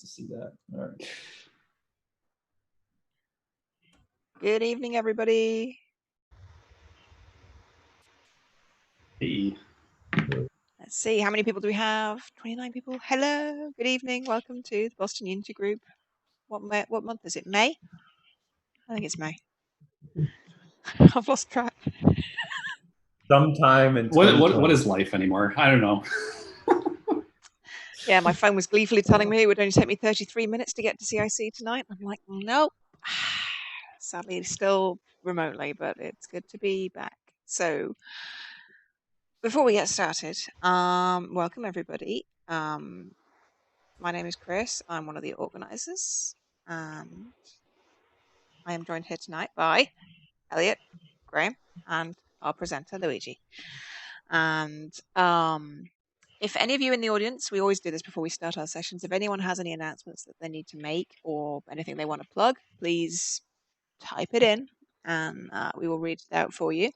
To see that. All right. Good evening, everybody. Hey. Let's see, how many people do we have? 29 people. Hello, good evening. Welcome to the Boston Unity Group. What month is it? May? I think it's May. I've lost track. Sometime in what is life anymore? I don't know. Yeah, my phone was gleefully telling me it would only take me 33 minutes to get to CIC tonight. I'm like, nope. Sadly, still remotely, but it's good to be back. So, before we get started, welcome everybody. My name is Chris. I'm one of the organizers, and I am joined here tonight by Elliot, Graham, and our presenter, Luigi. And if any of you in the audience, we always do this before we start our sessions, if anyone has any announcements that they need to make or anything they want to plug, please type it in, and we will read it out for you.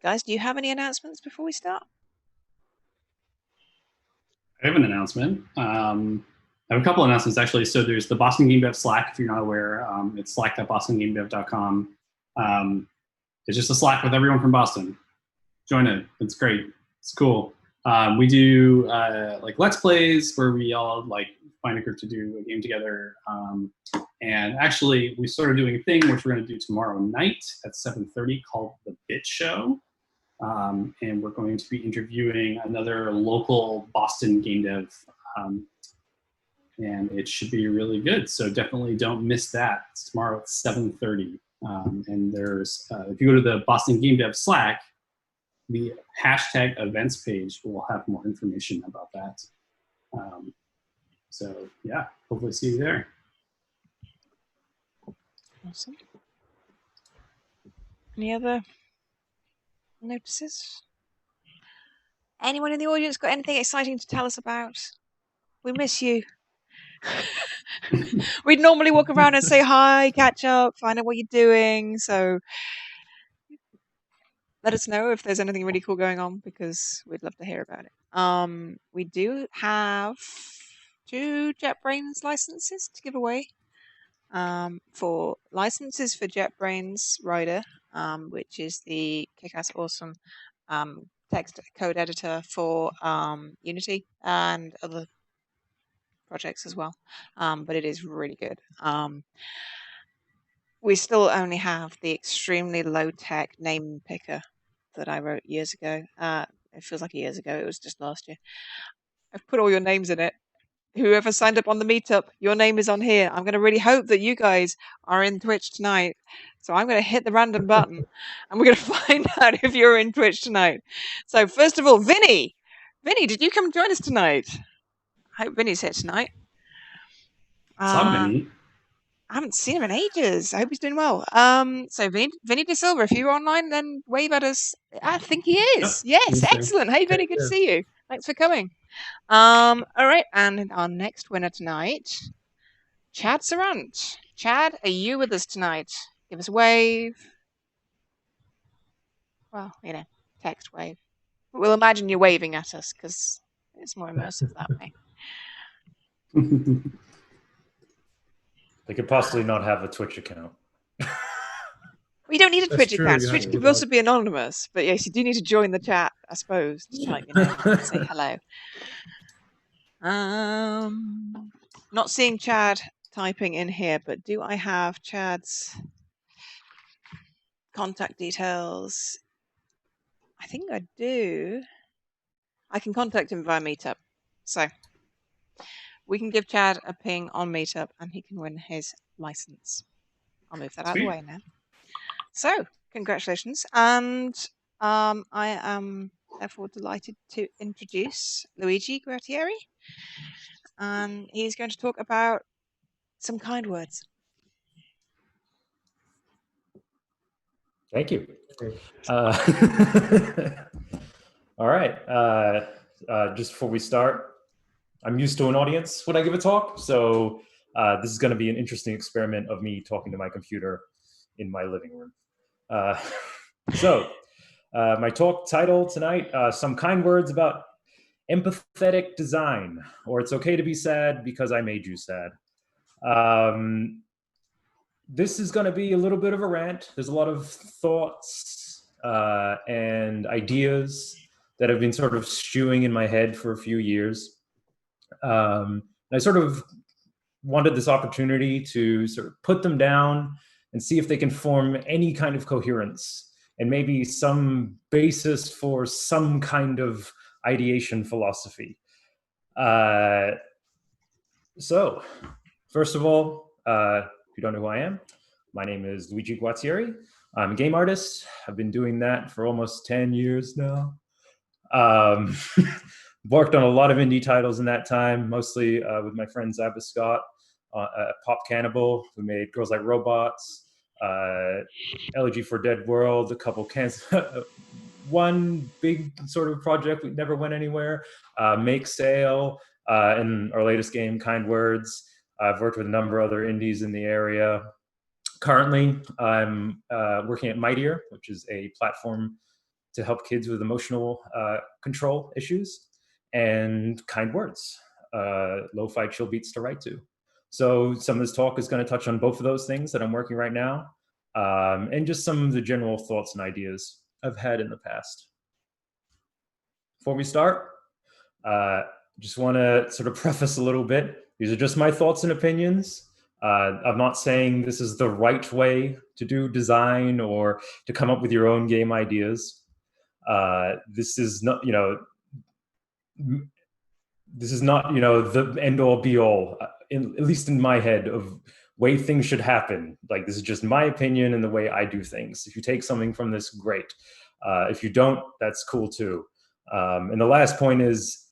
Guys, do you have any announcements before we start? I have an announcement. I have a couple announcements, actually. So there's the Boston Game Dev Slack, if you're not aware. It's slack.bostongamedev.com. It's just a Slack with everyone from Boston. Join it. It's great. It's cool. We do like Let's Plays where we all like find a group to do a game together. And actually, we started doing a thing which we're going to do tomorrow night at 7:30 called The Bit Show. And we're going to be interviewing another local Boston game dev, and it should be really good. So definitely don't miss that. It's tomorrow at 7:30. And there's, if you go to the Boston Game Dev Slack, the hashtag events page will have more information about that. So yeah, hopefully see you there. Awesome. Any other notices? Anyone in the audience got anything exciting to tell us about? We miss you. We'd normally walk around and say hi, catch up, find out what you're doing. So let us know if there's anything really cool going on, because we'd love to hear about it. We do have 2 JetBrains licenses to give away. For licenses for JetBrains Rider, which is the kick-ass awesome text code editor for Unity and other projects as well, but it is really good. We still only have the extremely low-tech name picker that I wrote years ago. It feels like years ago. It was just last year. I've put all your names in it. Whoever signed up on the meetup, your name is on here. I'm going to really hope that you guys are in Twitch tonight. So I'm going to hit the random button and we're going to find out if you're in Twitch tonight. So first of all, Vinny, did you come join us tonight? I hope Vinny's here tonight. What's up, Vinny? I haven't seen him in ages. I hope he's doing well. So Vinny De Silva, if you're online, then wave at us. I think he is. Yep, yes, excellent. Hey, Vinny, good to see you. Thanks for coming. All right, and our next winner tonight, Chad Sarant. Chad, are you with us tonight? Give us a wave. Well, text wave. We'll imagine you're waving at us because it's more immersive that way. They could possibly not have a Twitch account. We don't need a Twitch account. Twitch could also be anonymous. But yes, you do need to join the chat, I suppose, to type your name and say hello. Not seeing Chad typing in here, but do I have Chad's contact details? I think I do. I can contact him via Meetup. So we can give Chad a ping on Meetup and he can win his license. I'll move that out of the way now. So, congratulations. And I am therefore delighted to introduce Luigi Guatieri. And he's going to talk about some kind words. Thank you. All right. Just before we start, I'm used to an audience when I give a talk. So this is going to be an interesting experiment of me talking to my computer in my living room. So my talk title tonight, Some Kind Words About Empathetic Design, or It's Okay to Be Sad Because I Made You Sad. This is going to be a little bit of a rant. There's a lot of thoughts and ideas that have been sort of stewing in my head for a few years. I sort of wanted this opportunity to sort of put them down and see if they can form any kind of coherence and maybe some basis for some kind of ideation philosophy. So, first of all, if you don't know who I am, my name is Luigi Guatieri. I'm a game artist. I've been doing that for almost 10 years now. Worked on a lot of indie titles in that time, mostly with my friend Zabba Scott at Pop Cannibal, who made Girls Like Robots, Elegy for Dead World, a couple one big sort of project that never went anywhere, Make Sale, and our latest game, Kind Words. I've worked with a number of other indies in the area. Currently, I'm working at MIGHTIER, which is a platform to help kids with emotional control issues, and Kind Words, lo-fi chill beats to write to. So some of this talk is going to touch on both of those things that I'm working right now, and just some of the general thoughts and ideas I've had in the past. Before we start, just want to sort of preface a little bit. These are just my thoughts and opinions. I'm not saying this is the right way to do design or to come up with your own game ideas. This is not, the end all be all, at least in my head, of way things should happen. Like, this is just my opinion and the way I do things. If you take something from this, great. If you don't, that's cool too. And the last point is,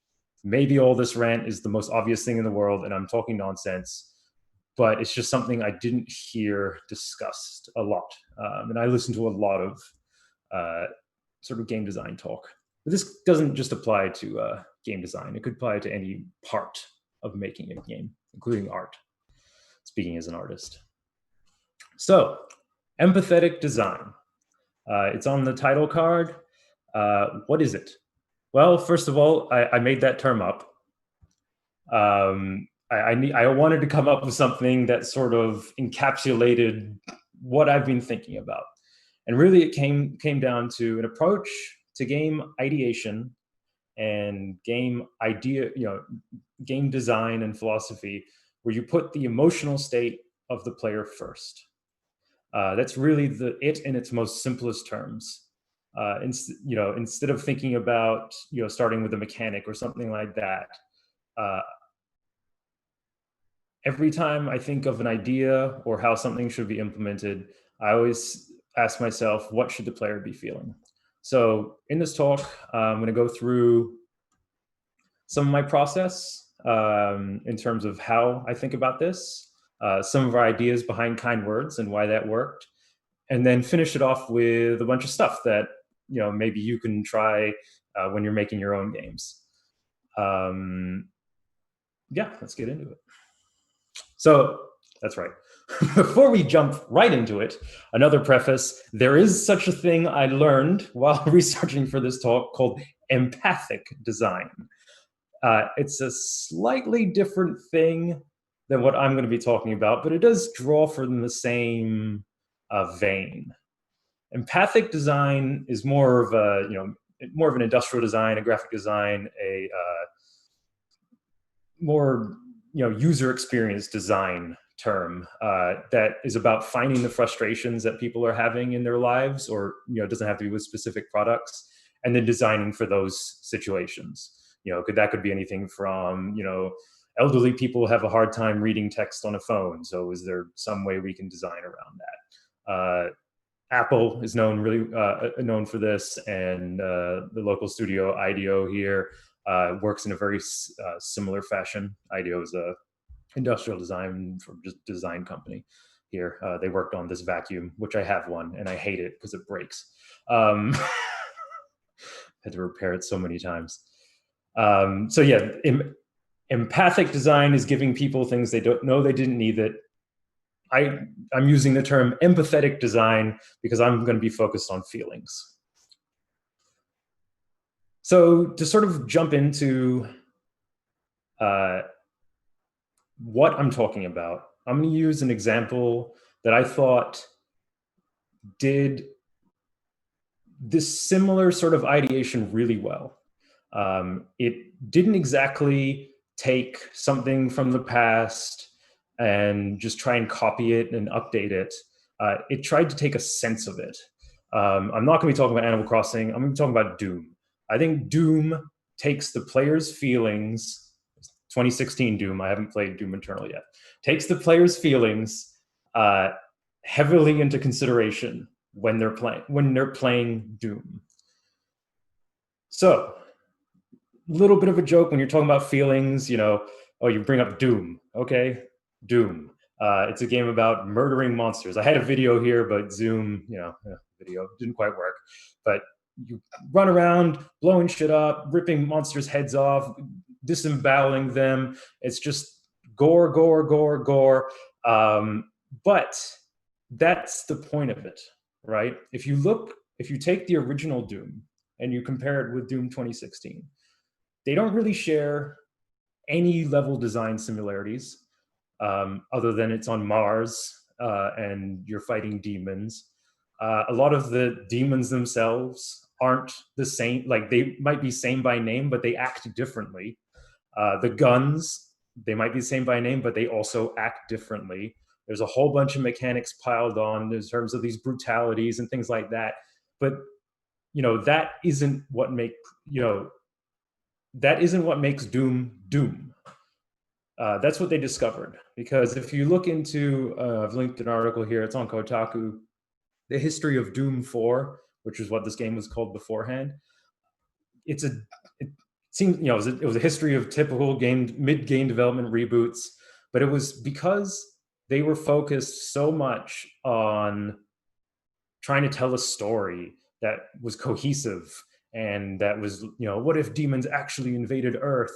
maybe all this rant is the most obvious thing in the world and I'm talking nonsense, but it's just something I didn't hear discussed a lot. And I listen to a lot of sort of game design talk. But this doesn't just apply to game design. It could apply to any part of making a game, including art, speaking as an artist. So, empathetic design. It's on the title card. What is it? Well, first of all, I made that term up. I wanted to come up with something that sort of encapsulated what I've been thinking about. And really it came down to an approach to game ideation and game design and philosophy, where you put the emotional state of the player first. That's really it in its most simplest terms. Instead of thinking about starting with a mechanic or something like that, every time I think of an idea or how something should be implemented, I always ask myself, what should the player be feeling? So in this talk, I'm going to go through some of my process in terms of how I think about this, some of our ideas behind Kind Words and why that worked, and then finish it off with a bunch of stuff that maybe you can try when you're making your own games. Yeah, let's get into it. So that's right. Before we jump right into it, another preface: there is such a thing I learned while researching for this talk called empathic design. It's a slightly different thing than what I'm going to be talking about, but it does draw from the same vein. Empathic design is more of an industrial design, a graphic design, a more user experience design term that is about finding the frustrations that people are having in their lives, or it doesn't have to be with specific products, and then designing for those situations. That could be anything from elderly people have a hard time reading text on a phone, so is there some way we can design around that? Apple is known for this, and the local studio IDEO here works in a very similar fashion. IDEO is a industrial design design company here. They worked on this vacuum, which I have one, and I hate it because it breaks. Had to repair it so many times. So yeah, empathic design is giving people things they don't know they didn't need. That I'm using the term empathetic design because I'm going to be focused on feelings. So to sort of jump into what I'm talking about, I'm going to use an example that I thought did this similar sort of ideation really well. It didn't exactly take something from the past and just try and copy it and update it. It tried to take a sense of it. I'm not going to be talking about Animal Crossing. I'm going to be talking about Doom. I think Doom takes the player's feelings, 2016 Doom, I haven't played Doom Eternal yet, takes the player's feelings heavily into consideration when they're playing Doom. So, little bit of a joke when you're talking about feelings, you know, oh, you bring up Doom, okay? Doom. It's a game about murdering monsters. I had a video here, but Zoom, you know, video didn't quite work. But you run around, blowing shit up, ripping monsters' heads off, disemboweling them. It's just gore, gore, gore, gore. But that's the point of it, right? If you take the original Doom and you compare it with Doom 2016, they don't really share any level design similarities, other than it's on Mars and you're fighting demons. A lot of the demons themselves aren't the same. Like, they might be same by name, but they act differently. The guns, they might be the same by name, but they also act differently. There's a whole bunch of mechanics piled on in terms of these brutalities and things like that. But, you know, that isn't what makes Doom Doom. That's what they discovered. Because if you look into, I've linked an article here, it's on Kotaku, the history of Doom 4, which is what this game was called beforehand. It seems, you know, it was a history of typical mid-game development reboots, but it was because they were focused so much on trying to tell a story that was cohesive and that was, you know, what if demons actually invaded Earth?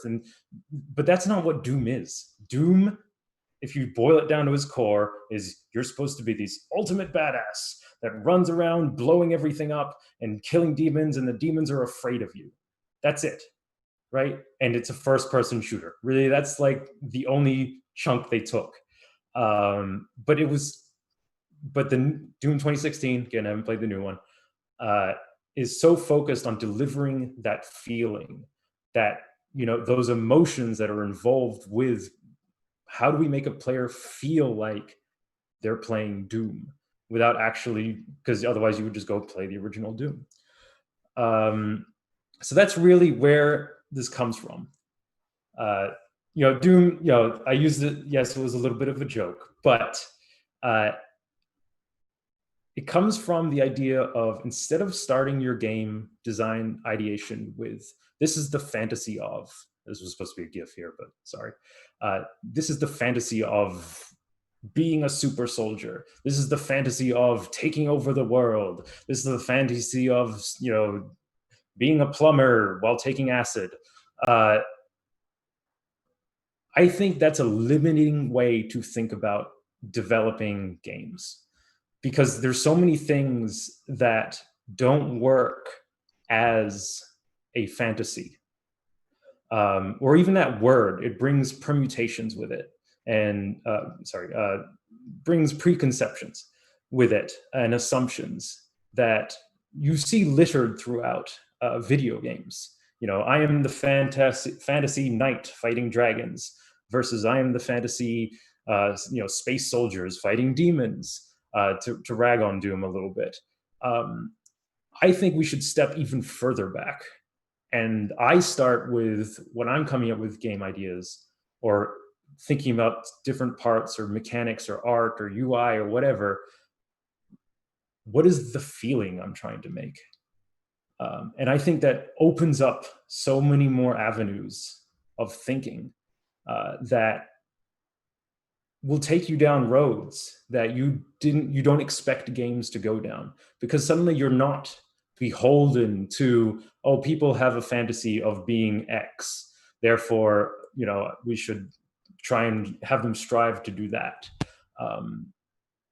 But that's not what Doom is. Doom, if you boil it down to its core, is you're supposed to be this ultimate badass that runs around blowing everything up and killing demons, and the demons are afraid of you. That's it, right? And it's a first-person shooter. Really, that's like the only chunk they took. But the Doom 2016, again, I haven't played the new one, is so focused on delivering that feeling, that, you know, those emotions that are involved with how do we make a player feel like they're playing Doom without actually, because otherwise you would just go play the original Doom. So that's really where this comes from. You know, Doom, you know, I used it, yes, it was a little bit of a joke, but it comes from the idea of, instead of starting your game design ideation with, this is the fantasy of, this was supposed to be a GIF here, but sorry. This is the fantasy of being a super soldier. This is the fantasy of taking over the world. This is the fantasy of, you know, being a plumber while taking acid. I think that's a limiting way to think about developing games, because there's so many things that don't work as a fantasy. Or even that word, it brings permutations with it, and brings preconceptions with it and assumptions that you see littered throughout video games. You know, I am the fantasy knight fighting dragons versus I am the fantasy you know, space soldiers fighting demons, to rag on Doom a little bit. I think we should step even further back. And I start with, when I'm coming up with game ideas or thinking about different parts or mechanics or art or UI or whatever, what is the feeling I'm trying to make? And I think that opens up so many more avenues of thinking that will take you down roads that you don't expect games to go down, because suddenly you're not beholden to, oh, people have a fantasy of being X, therefore, you know, we should try and have them strive to do that.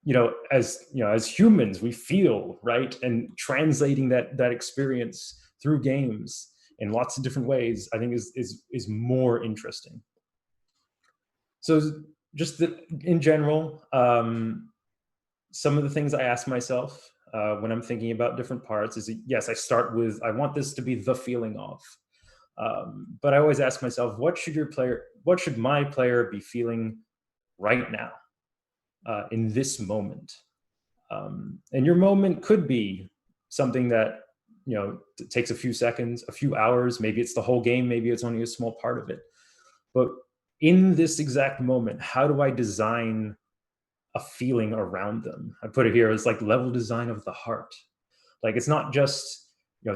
You know, as humans, we feel, right? And translating that experience through games in lots of different ways, I think is more interesting. So just in general, some of the things I ask myself when I'm thinking about different parts is, yes, I start with, I want this to be the feeling of, but I always ask myself, what should my player be feeling right now, in this moment? And your moment could be something that, takes a few seconds, a few hours, maybe it's the whole game, maybe it's only a small part of it. But in this exact moment, how do I design a feeling around them? I put it here as like level design of the heart. Like, it's not just,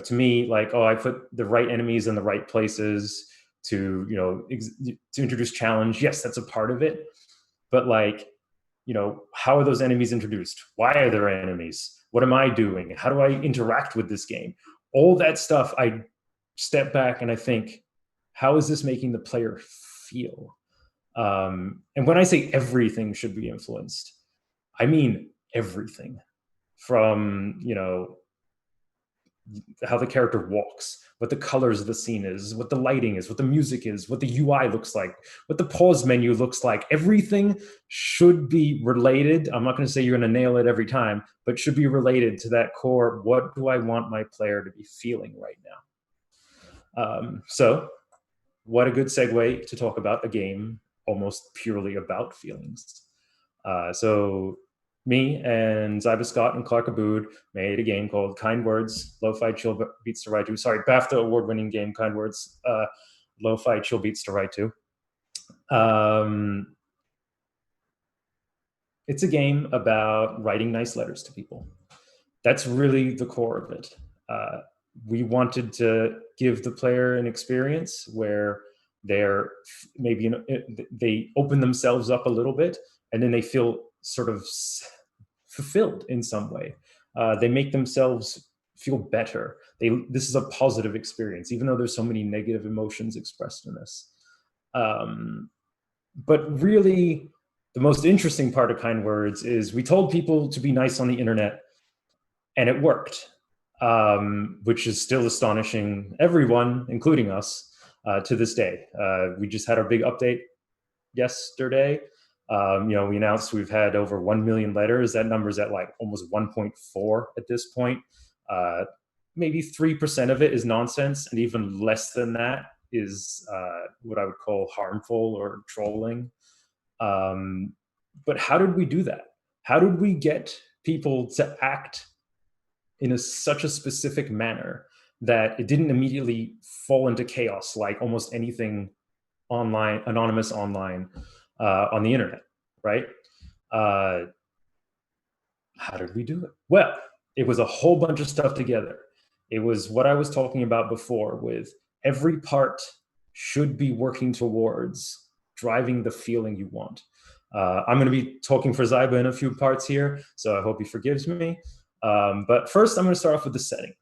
to me, like, oh, I put the right enemies in the right places to, to introduce challenge. Yes, that's a part of it. But like, how are those enemies introduced? Why are there enemies? What am I doing? How do I interact with this game? All that stuff, I step back and I think, how is this making the player feel? And when I say everything should be influenced, I mean everything, from, how the character walks, what the colors of the scene is, what the lighting is, what the music is, what the UI looks like, what the pause menu looks like. Everything should be related. I'm not going to say you're going to nail it every time, but should be related to that core. What do I want my player to be feeling right now? So what a good segue to talk about a game almost purely about feelings. So me and Zyba Scott and Clark Abood made a game called Kind Words, Lo-Fi Chill Beats to Ride To. Sorry, BAFTA award-winning game, Kind Words, Lo-Fi Chill Beats to Ride To. It's a game about writing nice letters to people. That's really the core of it. We wanted to give the player an experience where they're maybe they open themselves up a little bit, and then they feel sort of fulfilled in some way. They make themselves feel better. This is a positive experience, even though there's so many negative emotions expressed in this. But really, the most interesting part of Kind Words is we told people to be nice on the internet, and it worked, which is still astonishing everyone, including us, to this day. We just had our big update yesterday. We announced we've had over 1 million letters. That number's at like almost 1.4 at this point. Maybe 3% of it is nonsense, and even less than that is what I would call harmful or trolling. But how did we do that? How did we get people to act in such a specific manner that it didn't immediately fall into chaos like almost anything online, anonymous online, on the internet, right? How did we do it? Well, it was a whole bunch of stuff together. It was what I was talking about before, with every part should be working towards driving the feeling you want. I'm going to be talking for Zyba in a few parts here, so I hope he forgives me. But first, I'm going to start off with the setting.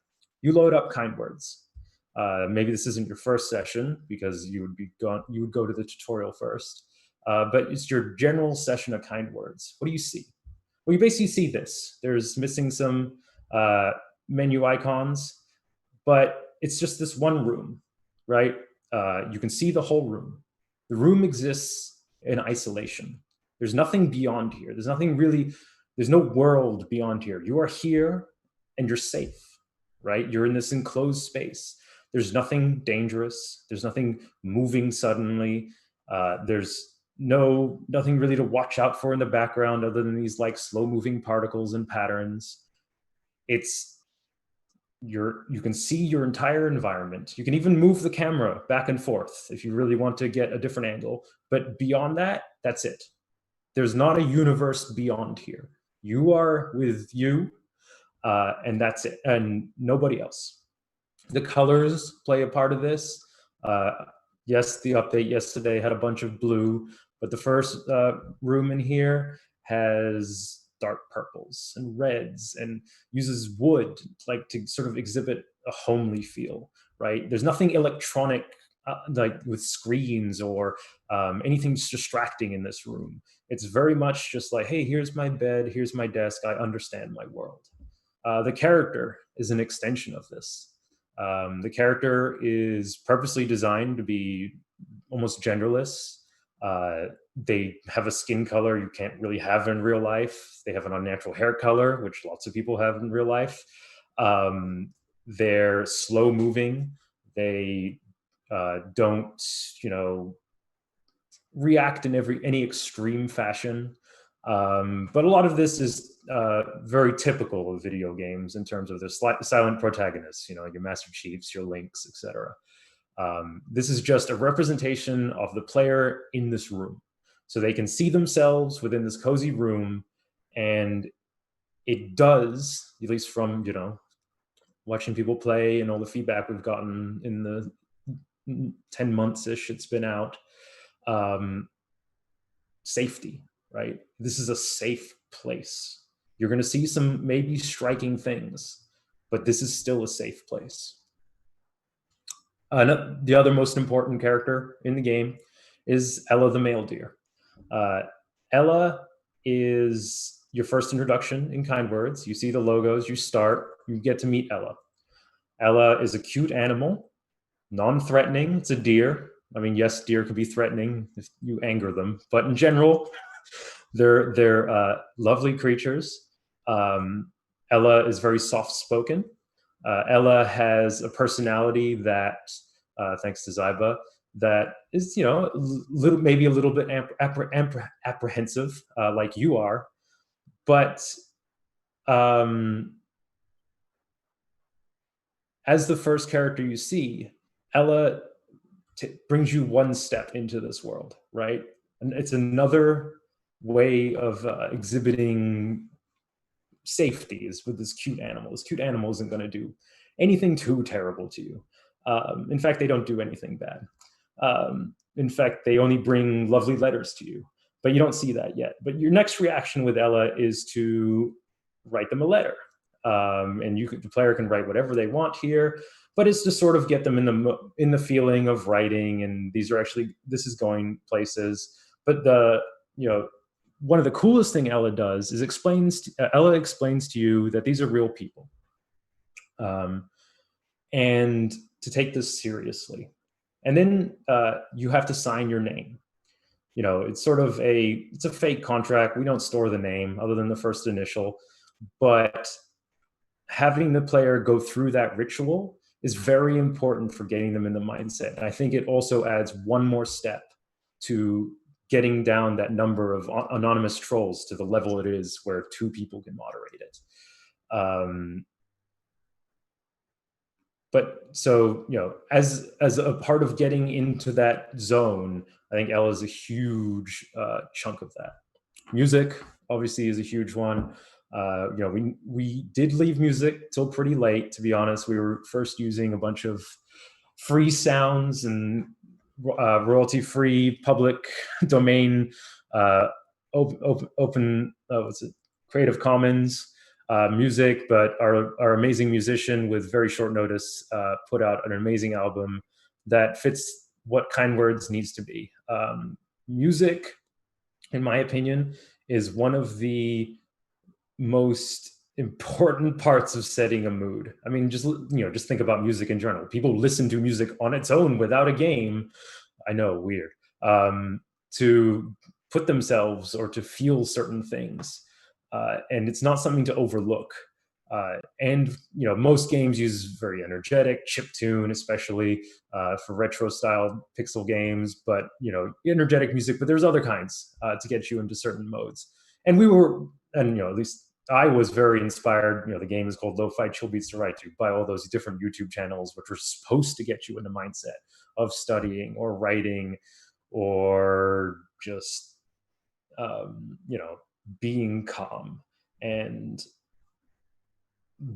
You load up Kind Words. Maybe this isn't your first session because you would go to the tutorial first. But it's your general session of Kind Words. What do you see? Well, you basically see this. There's missing some menu icons, but it's just this one room, right? You can see the whole room. The room exists in isolation. There's nothing beyond here. There's nothing really, there's no world beyond here. You are here and you're safe, right? You're in this enclosed space. There's nothing dangerous. There's nothing moving suddenly. There's nothing really to watch out for in the background other than these like slow moving particles and patterns. You can see your entire environment. You can even move the camera back and forth if you really want to get a different angle. But beyond that, that's it. There's not a universe beyond here. You are with you, and that's it, and nobody else. The colors play a part of this. Yes, the update yesterday had a bunch of blue, but the first room in here has dark purples and reds and uses wood like to sort of exhibit a homely feel, right? There's nothing electronic like with screens or anything distracting in this room. It's very much just like, hey, here's my bed, here's my desk, I understand my world. The character is an extension of this. The character is purposely designed to be almost genderless. They have a skin color you can't really have in real life. They have an unnatural hair color, which lots of people have in real life. They're slow moving. They don't, react in any extreme fashion. But a lot of this is very typical of video games in terms of the silent protagonists, your Master Chiefs, your Links, etc. This is just a representation of the player in this room. So they can see themselves within this cozy room, and it does, at least from, watching people play and all the feedback we've gotten in the 10 months-ish it's been out, safety, right? This is a safe place. You're going to see some maybe striking things, but this is still a safe place. The other most important character in the game is Ella the male deer. Ella is your first introduction in Kind Words. You see the logos, you get to meet Ella. Ella is a cute animal, non-threatening. It's a deer. I mean, yes, deer can be threatening if you anger them, but in general, they're lovely creatures. Ella is very soft-spoken. Ella has a personality that, thanks to Zyba, that is, maybe a little bit apprehensive, like you are, but as the first character you see, Ella brings you one step into this world, right? And it's another way of exhibiting safety is with this cute animal. This cute animal isn't going to do anything too terrible to you. In fact, they don't do anything bad. In fact, they only bring lovely letters to you, but you don't see that yet. But your next reaction with Ella is to write them a letter. And the player can write whatever they want here, but it's to sort of get them in the feeling of writing. And this is going places. But one of the coolest thing Ella does is Ella explains to you that these are real people, and to take this seriously. And then you have to sign your name. It's sort of it's a fake contract. We don't store the name other than the first initial, but having the player go through that ritual is very important for getting them in the mindset. And I think it also adds one more step to getting down that number of anonymous trolls to the level it is where 2 people can moderate it. But so, as a part of getting into that zone, I think Ella is a huge chunk of that. Music, obviously, is a huge one. We did leave music till pretty late, to be honest. We were first using a bunch of free sounds and royalty-free public domain, open Creative Commons music, but our amazing musician with very short notice put out an amazing album that fits what Kind Words needs to be. Music, in my opinion, is one of the most important parts of setting a mood. I mean, just think about music in general. People listen to music on its own without a game. I know, weird. To put themselves or to feel certain things. And it's not something to overlook. And most games use very energetic chiptune, especially for retro style pixel games, but energetic music, but there's other kinds to get you into certain modes. And at least I was very inspired. The game is called Lo-Fi Chill Beats to Write To, by all those different YouTube channels, which were supposed to get you in the mindset of studying or writing or just, being calm and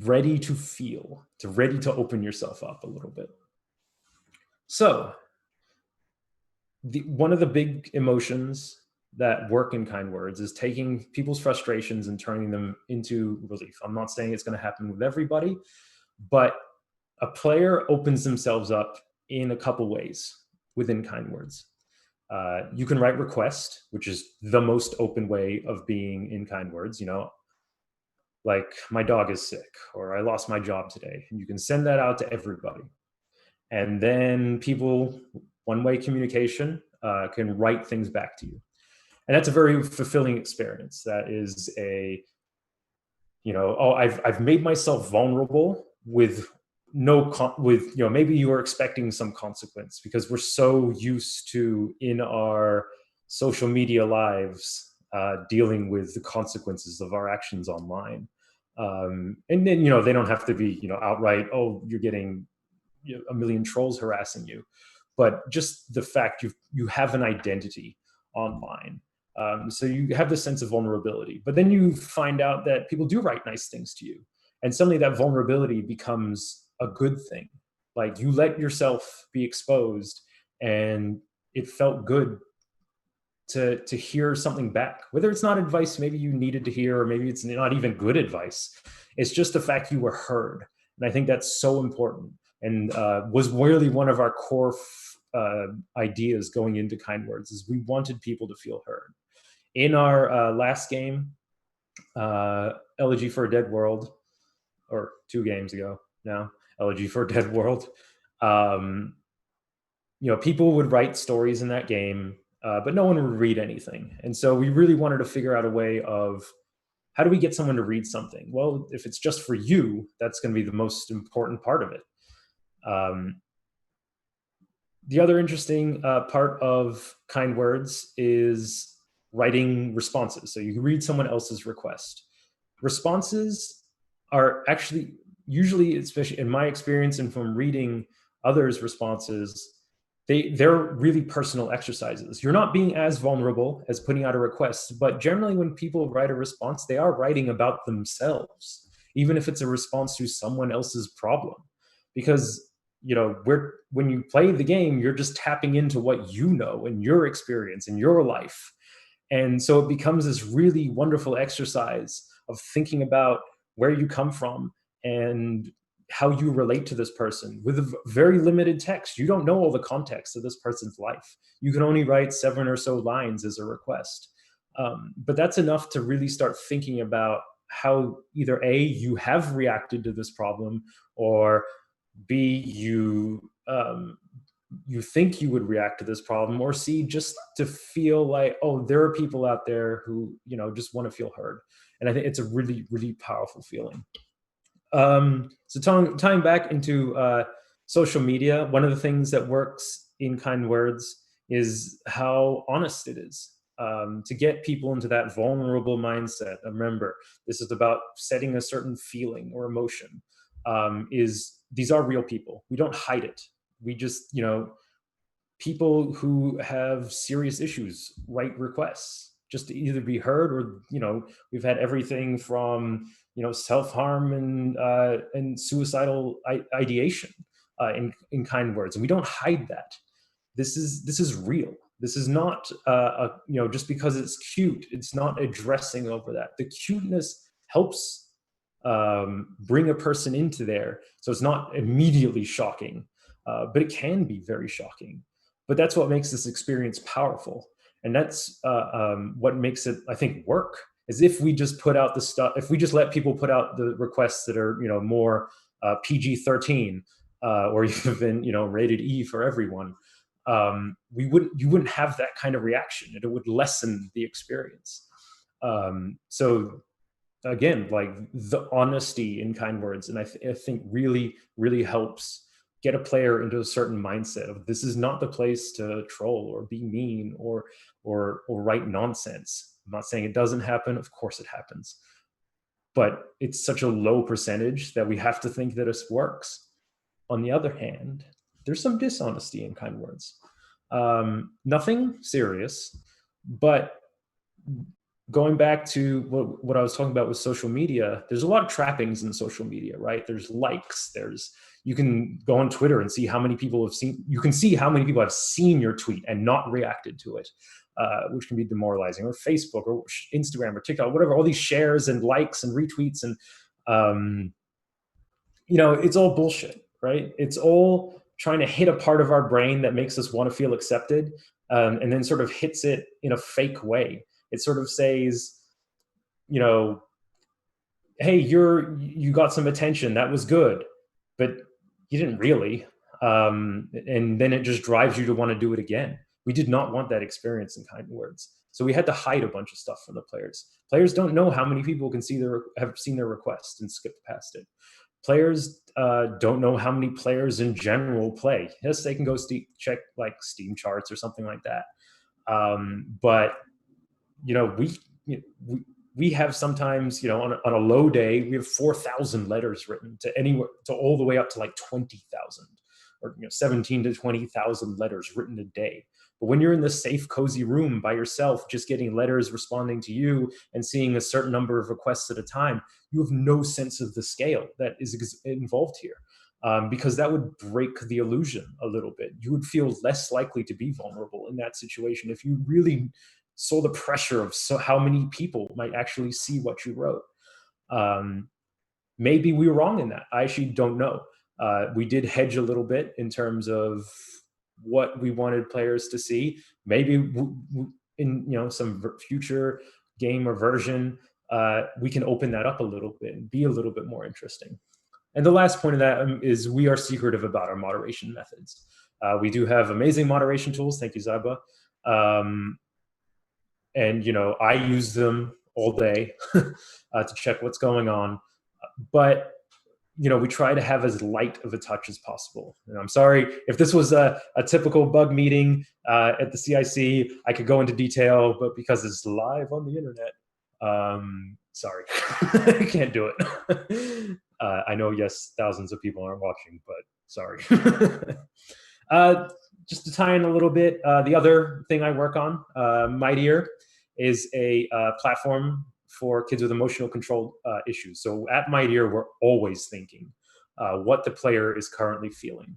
ready to feel, ready to open yourself up a little bit. So one of the big emotions that work in Kind Words is taking people's frustrations and turning them into relief. I'm not saying it's going to happen with everybody, but a player opens themselves up in a couple ways within Kind Words. You can write request, which is the most open way of being in Kind Words. like my dog is sick, or I lost my job today. And you can send that out to everybody. And then people, one-way communication, can write things back to you. And that's a very fulfilling experience. That is a, oh, I've made myself vulnerable with maybe you were expecting some consequence, because we're so used to, in our social media lives, dealing with the consequences of our actions online. And then, they don't have to be, outright, oh, you're getting a million trolls harassing you, but just the fact you have an identity online. So you have this sense of vulnerability, but then you find out that people do write nice things to you. And suddenly that vulnerability becomes a good thing. Like, you let yourself be exposed, and it felt good to hear something back, whether it's not advice maybe you needed to hear, or maybe it's not even good advice. It's just the fact you were heard. And I think that's so important, and was really one of our core ideas going into Kind Words, is we wanted people to feel heard. In our last game, Elegy for a Dead World, or 2 games ago now, Elegy for a Dead World, people would write stories in that game, but no one would read anything. And so we really wanted to figure out a way of, how do we get someone to read something? Well, if it's just for you, that's going to be the most important part of it. The other interesting part of Kind Words is writing responses. So you can read someone else's request. Responses are actually, usually, especially in my experience and from reading others' responses, they're really personal exercises. You're not being as vulnerable as putting out a request, but generally when people write a response, they are writing about themselves, even if it's a response to someone else's problem. Because when you play the game, you're just tapping into what you know and your experience and your life. And so it becomes this really wonderful exercise of thinking about where you come from and how you relate to this person with a very limited text. You don't know all the context of this person's life. You can only write 7 or so lines as a request. But that's enough to really start thinking about how either A, you have reacted to this problem, or B, you think you would react to this problem, or C, just to feel like, oh, there are people out there who, just want to feel heard. And I think it's a really, really powerful feeling. So tying back into social media, one of the things that works in Kind Words is how honest it is. To get people into that vulnerable mindset. Remember, this is about setting a certain feeling or emotion. These are real people. We don't hide it. We just, people who have serious issues write requests just to either be heard, or, we've had everything from, self-harm and suicidal ideation in Kind Words. And we don't hide that. This is real. This is not, just because it's cute, it's not addressing over that. The cuteness helps bring a person into there. So it's not immediately shocking, but it can be very shocking. But that's what makes this experience powerful. And that's what makes it, I think, work. Is if we just put out the stuff, if we just let people put out the requests that are, more PG-13 or even, rated E for everyone, you wouldn't have that kind of reaction. It would lessen the experience. So again, like the honesty in Kind Words, and I think really, really helps get a player into a certain mindset of, this is not the place to troll or be mean or write nonsense. I'm not saying it doesn't happen. Of course it happens. But it's such a low percentage that we have to think that it works. On the other hand, there's some dishonesty in Kind Words. Nothing serious, but going back to what I was talking about with social media, there's a lot of trappings in social media, right? There's likes, you can go on Twitter and see how many people have seen, you can see how many people have seen your tweet and not reacted to it, which can be demoralizing, or Facebook or Instagram or TikTok, whatever, all these shares and likes and retweets. And, it's all bullshit, right? It's all trying to hit a part of our brain that makes us want to feel accepted, and then sort of hits it in a fake way. It sort of says, hey, you got some attention, that was good, but you didn't really. And then it just drives you to want to do it again. We did not want that experience in Kind Words. So we had to hide a bunch of stuff from the players. Players don't know how many people can have seen their request and skip past it. Players don't know how many players in general play. Yes, they can go check like Steam charts or something like that. But we have sometimes, on a low day, we have 4,000 letters written to all the way up to like 20,000 or 17 to 20,000 letters written a day. But when you're in this safe, cozy room by yourself, just getting letters responding to you and seeing a certain number of requests at a time, you have no sense of the scale that is involved here. Because that would break the illusion a little bit. You would feel less likely to be vulnerable in that situation if you really saw the pressure of how many people might actually see what you wrote. Maybe we were wrong in that. I actually don't know. We did hedge a little bit in terms of what we wanted players to see. Maybe in some future game or version, we can open that up a little bit and be a little bit more interesting. And the last point of that is we are secretive about our moderation methods. We do have amazing moderation tools. Thank you, Zaba. And I use them all day to check what's going on. But we try to have as light of a touch as possible. And I'm sorry if this was a typical bug meeting at the CIC, I could go into detail, but because it's live on the internet, sorry, I can't do it. I know, yes, thousands of people aren't watching, but sorry. Just to tie in a little bit, the other thing I work on, MIGHTIER, is a platform for kids with emotional control issues. So at MIGHTIER, we're always thinking what the player is currently feeling.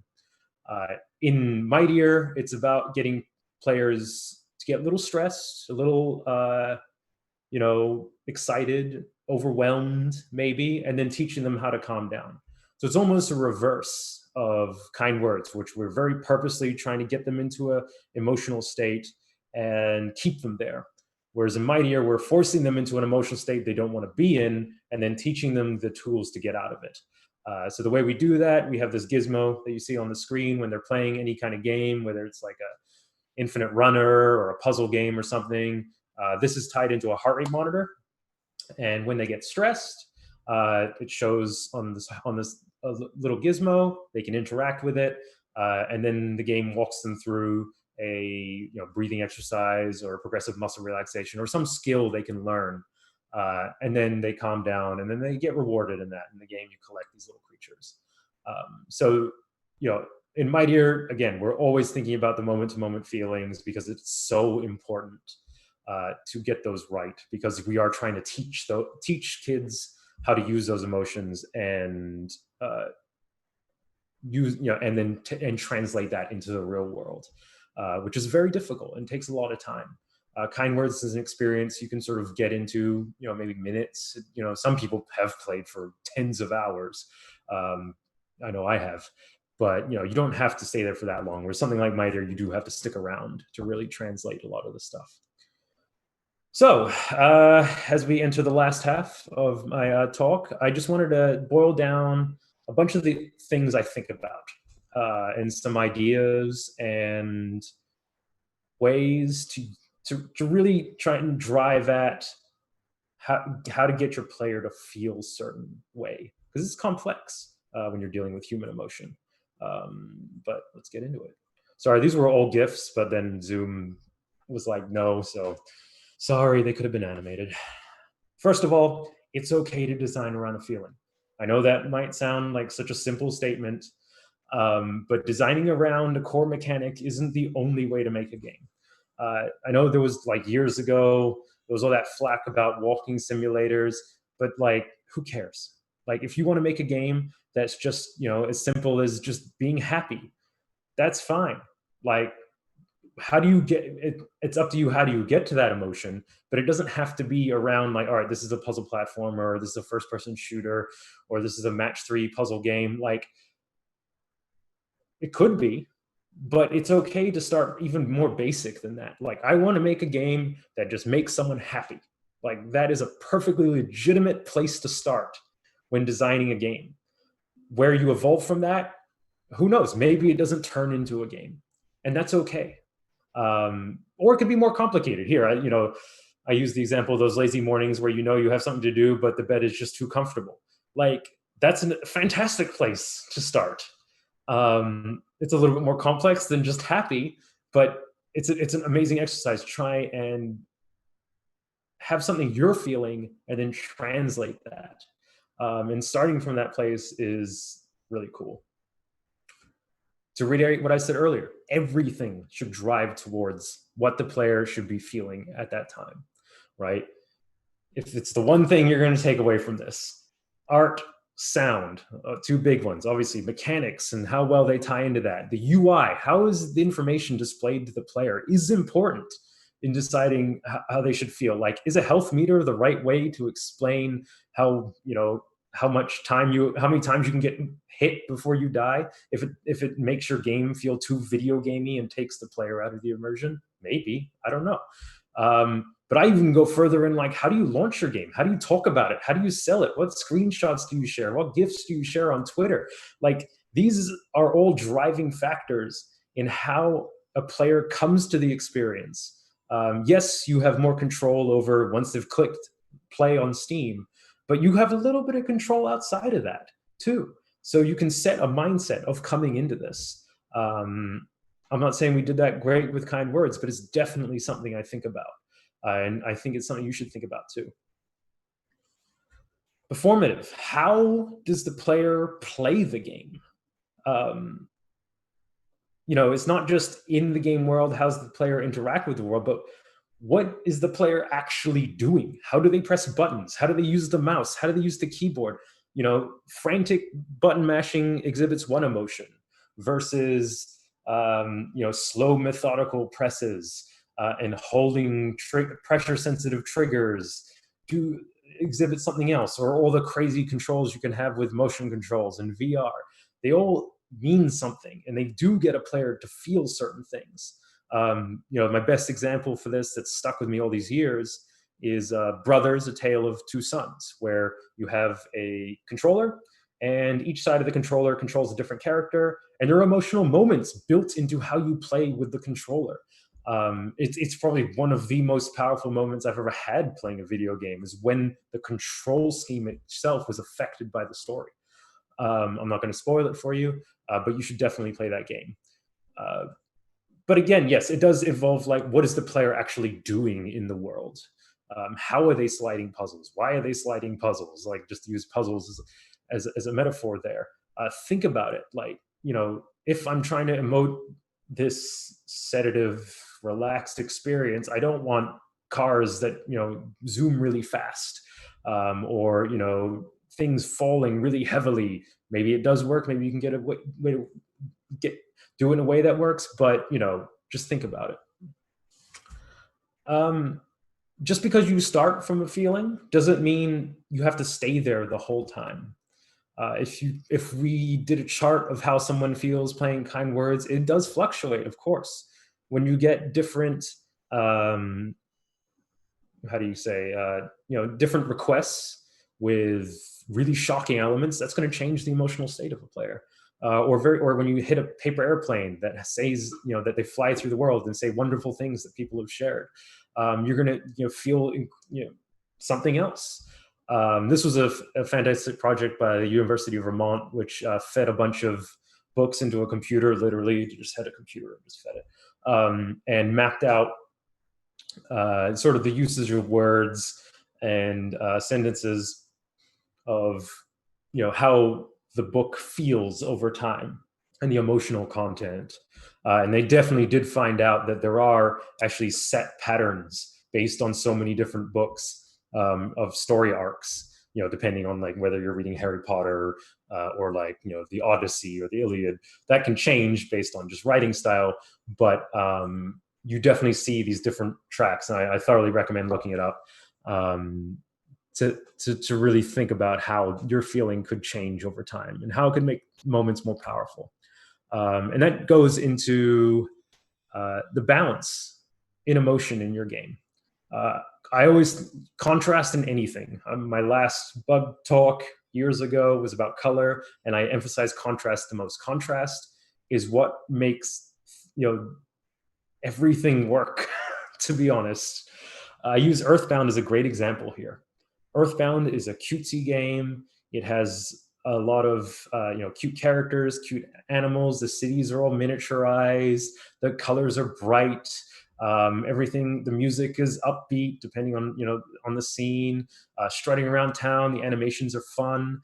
In MIGHTIER, it's about getting players to get a little stressed, a little excited, overwhelmed maybe, and then teaching them how to calm down. So it's almost a reverse of Kind Words, which we're very purposely trying to get them into an emotional state and keep them there. Whereas in MIGHTIER, we're forcing them into an emotional state they don't want to be in, and then teaching them the tools to get out of it. So the way we do that, we have this gizmo that you see on the screen when they're playing any kind of game, whether it's like a infinite runner or a puzzle game or something. This is tied into a heart rate monitor. And when they get stressed, it shows on this little gizmo. They can interact with it. And then the game walks them through a breathing exercise or progressive muscle relaxation or some skill they can learn, and then they calm down, and then they get rewarded in that. In the game, you collect these little creatures. So in MIGHTIER, again, we're always thinking about the moment-to-moment feelings because it's so important to get those right, because we are trying to teach kids how to use those emotions and and translate that into the real world. Which is very difficult and takes a lot of time. Kind Words is an experience you can sort of get into, maybe minutes. Some people have played for tens of hours. I know I have, but you don't have to stay there for that long. Whereas something like MIGHTIER, you do have to stick around to really translate a lot of the stuff. So as we enter the last half of my talk, I just wanted to boil down a bunch of the things I think about. And some ideas and ways to really try and drive at how to get your player to feel a certain way, because it's complex when you're dealing with human emotion. But let's get into it. Sorry, these were all GIFs, but then Zoom was like, no, so sorry, they could have been animated. First of all, it's okay to design around a feeling. I know that might sound like such a simple statement, but designing around a core mechanic isn't the only way to make a game. I know there was like years ago, there was all that flack about walking simulators, but like, who cares? Like, if you want to make a game that's just, as simple as just being happy, that's fine. Like, how do you get it? It's up to you. How do you get to that emotion? But it doesn't have to be around like, all right, this is a puzzle platformer, or this is a first-person shooter, or this is a match 3 puzzle game. Like, it could be, but it's okay to start even more basic than that. Like, I want to make a game that just makes someone happy. Like, that is a perfectly legitimate place to start. when designing a game. Where you evolve from that, who knows? Maybe it doesn't turn into a game, and that's okay. Or it could be more complicated. Here, I use the example of those lazy mornings where you have something to do, but the bed is just too comfortable. Like, that's a fantastic place to start. It's a little bit more complex than just happy, but it's an amazing exercise. Try and have something you're feeling and then translate that. And starting from that place is really cool. To reiterate what I said earlier, everything should drive towards what the player should be feeling at that time, right? If it's the one thing you're going to take away from this, art, sound, two big ones, obviously mechanics and how well they tie into that. The UI, how is the information displayed to the player, is important in deciding how they should feel. Like, is a health meter the right way to explain how many times you can get hit before you die? If it makes your game feel too video gamey and takes the player out of the immersion, maybe, I don't know. But I even go further in, like, how do you launch your game? How do you talk about it? How do you sell it? What screenshots do you share? What GIFs do you share on Twitter? Like, these are all driving factors in how a player comes to the experience. Yes, you have more control over once they've clicked play on Steam, but you have a little bit of control outside of that too. So you can set a mindset of coming into this. I'm not saying we did that great with kind words, but it's definitely something I think about. And I think it's something you should think about too. Performative. How does the player play the game? It's not just in the game world, how's the player interact with the world, but what is the player actually doing? How do they press buttons? How do they use the mouse? How do they use the keyboard? Frantic button mashing exhibits one emotion versus, slow methodical presses and holding pressure-sensitive triggers do exhibit something else, or all the crazy controls you can have with motion controls and VR. They all mean something, and they do get a player to feel certain things. My best example for this that's stuck with me all these years is Brothers, A Tale of Two Sons, where you have a controller, and each side of the controller controls a different character, and there are emotional moments built into how you play with the controller. It's probably one of the most powerful moments I've ever had playing a video game, is when the control scheme itself was affected by the story. I'm not going to spoil it for you, but you should definitely play that game. But again, yes, it does involve, like, what is the player actually doing in the world? How are they sliding puzzles? Why are they sliding puzzles? Like, just to use puzzles as a metaphor there. Think about it. Like, if I'm trying to emote this sedative, relaxed experience, I don't want cars that, zoom really fast, or, things falling really heavily. Maybe it does work. Maybe you can get a way to do it in a way that works, but, just think about it. Just because you start from a feeling doesn't mean you have to stay there the whole time. If we did a chart of how someone feels playing kind words, it does fluctuate, of course. When you get different, different requests with really shocking elements, that's going to change the emotional state of a player. Or when you hit a paper airplane that says, that they fly through the world and say wonderful things that people have shared, you're going to, feel, something else. This was a fantastic project by the University of Vermont, which fed a bunch of books into a computer. Literally, you just had a computer and just fed it, and mapped out sort of the usage of words and sentences of, how the book feels over time and the emotional content. And they definitely did find out that there are actually set patterns based on so many different books of story arcs, depending on, like, whether you're reading Harry Potter or, like, the Odyssey or the Iliad. That can change based on just writing style, but you definitely see these different tracks. And I thoroughly recommend looking it up to really think about how your feeling could change over time and how it could make moments more powerful. And that goes into the balance in emotion in your game. I always contrast in anything. My last bug talk, years ago was about color, and I emphasize contrast the most. Contrast is what makes, you know, everything work, to be honest. I use Earthbound as a great example here. Earthbound is a cutesy game. It has a lot of you know, cute characters, cute animals. The cities are all miniaturized. The colors are bright. Everything, the music is upbeat, depending on, you know, on the scene. Strutting around town, the animations are fun.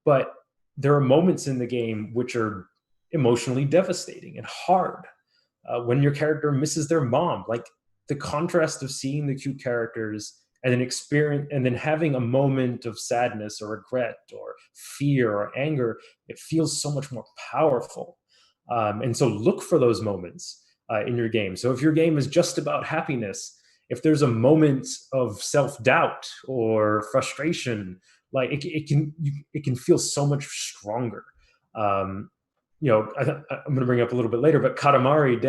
But there are moments in the game which are emotionally devastating and hard. When your character misses their mom, like the contrast of seeing the cute characters and then having a moment of sadness or regret or fear or anger, it feels so much more powerful. And so look for those moments in your game. So if your game is just about happiness, if there's a moment of self-doubt or frustration, like it can feel so much stronger. You know, I'm going to bring up a little bit later, but Katamari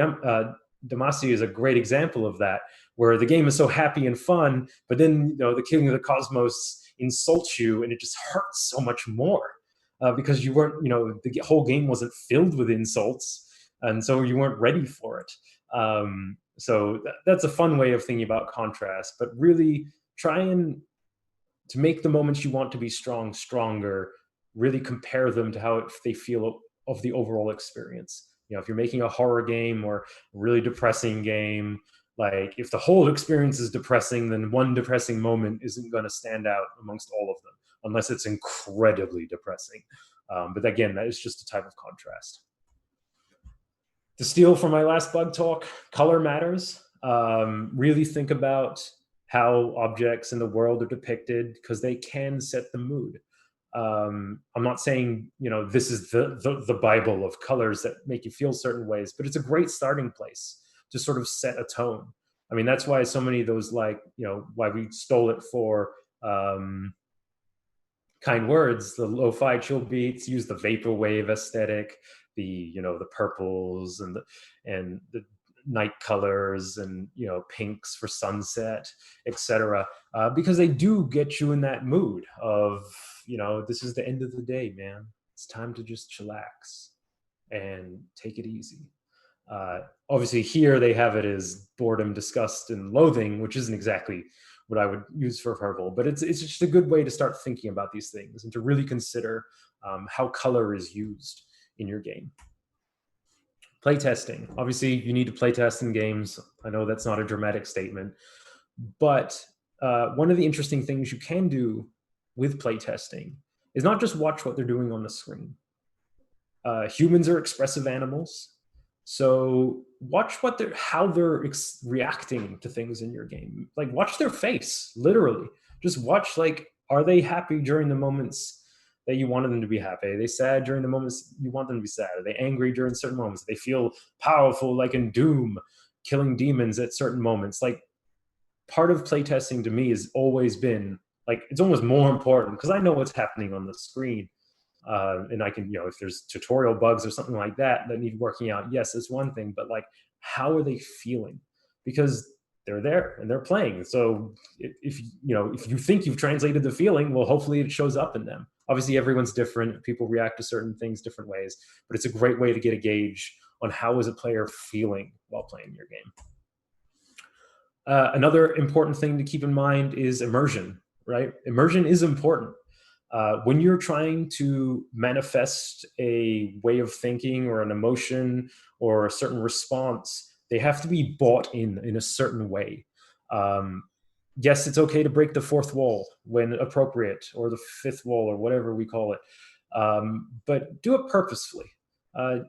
Damacy is a great example of that, where the game is so happy and fun, but then, you know, the King of the Cosmos insults you, and it just hurts so much more because you weren't, you know, the whole game wasn't filled with insults, and so you weren't ready for it. So that's a fun way of thinking about contrast, but really try and to make the moments you want to be strong stronger. Really compare them to how they feel of the overall experience. You know, if you're making a horror game or a really depressing game, like if the whole experience is depressing, then one depressing moment isn't going to stand out amongst all of them, unless it's incredibly depressing. But again, that is just a type of contrast. To steal from my last bug talk, color matters. Really think about how objects in the world are depicted, because they can set the mood. I'm not saying, you know, this is the Bible of colors that make you feel certain ways, but it's a great starting place to sort of set a tone. I mean, that's why so many of those, like, you know, why we stole it for Kind Words, the lo-fi chill beats, use the vaporwave aesthetic, the, you know, the purples and the night colors and, you know, pinks for sunset, etc., because they do get you in that mood of, you know, this is the end of the day, man. It's time to just chillax and take it easy. Obviously here they have it as boredom, disgust, and loathing, which isn't exactly what I would use for verbal, but it's just a good way to start thinking about these things and to really consider how color is used in your game. Playtesting. Obviously, you need to playtest in games. I know that's not a dramatic statement, but one of the interesting things you can do with playtesting is not just watch what they're doing on the screen. Humans are expressive animals, so watch how they're reacting to things in your game. Like, watch their face, literally. Just watch, like, are they happy during the moments that you wanted them to be happy? Are they sad during the moments you want them to be sad? Are they angry during certain moments? They feel powerful, like in Doom, killing demons at certain moments. Like, part of playtesting to me has always been, like, it's almost more important because I know what's happening on the screen. And I can, you know, if there's tutorial bugs or something like that need working out, yes, it's one thing, but like, how are they feeling? Because they're there and they're playing. So if you think you've translated the feeling, well, hopefully it shows up in them. Obviously, everyone's different. People react to certain things different ways, but it's a great way to get a gauge on how is a player feeling while playing your game. Another important thing to keep in mind is immersion, right? Immersion is important. When you're trying to manifest a way of thinking or an emotion or a certain response, they have to be bought in a certain way. Yes, it's okay to break the fourth wall when appropriate, or the fifth wall, or whatever we call it, but do it purposefully.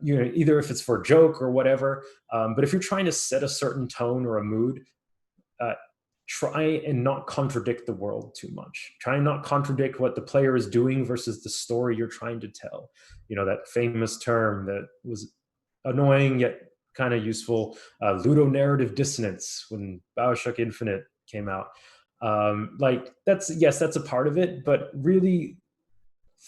You know, either if it's for a joke or whatever, but if you're trying to set a certain tone or a mood, try and not contradict the world too much. Try and not contradict what the player is doing versus the story you're trying to tell. You know, that famous term that was annoying yet kind of useful, ludonarrative dissonance, when BioShock Infinite came out. Like, that's a part of it, but really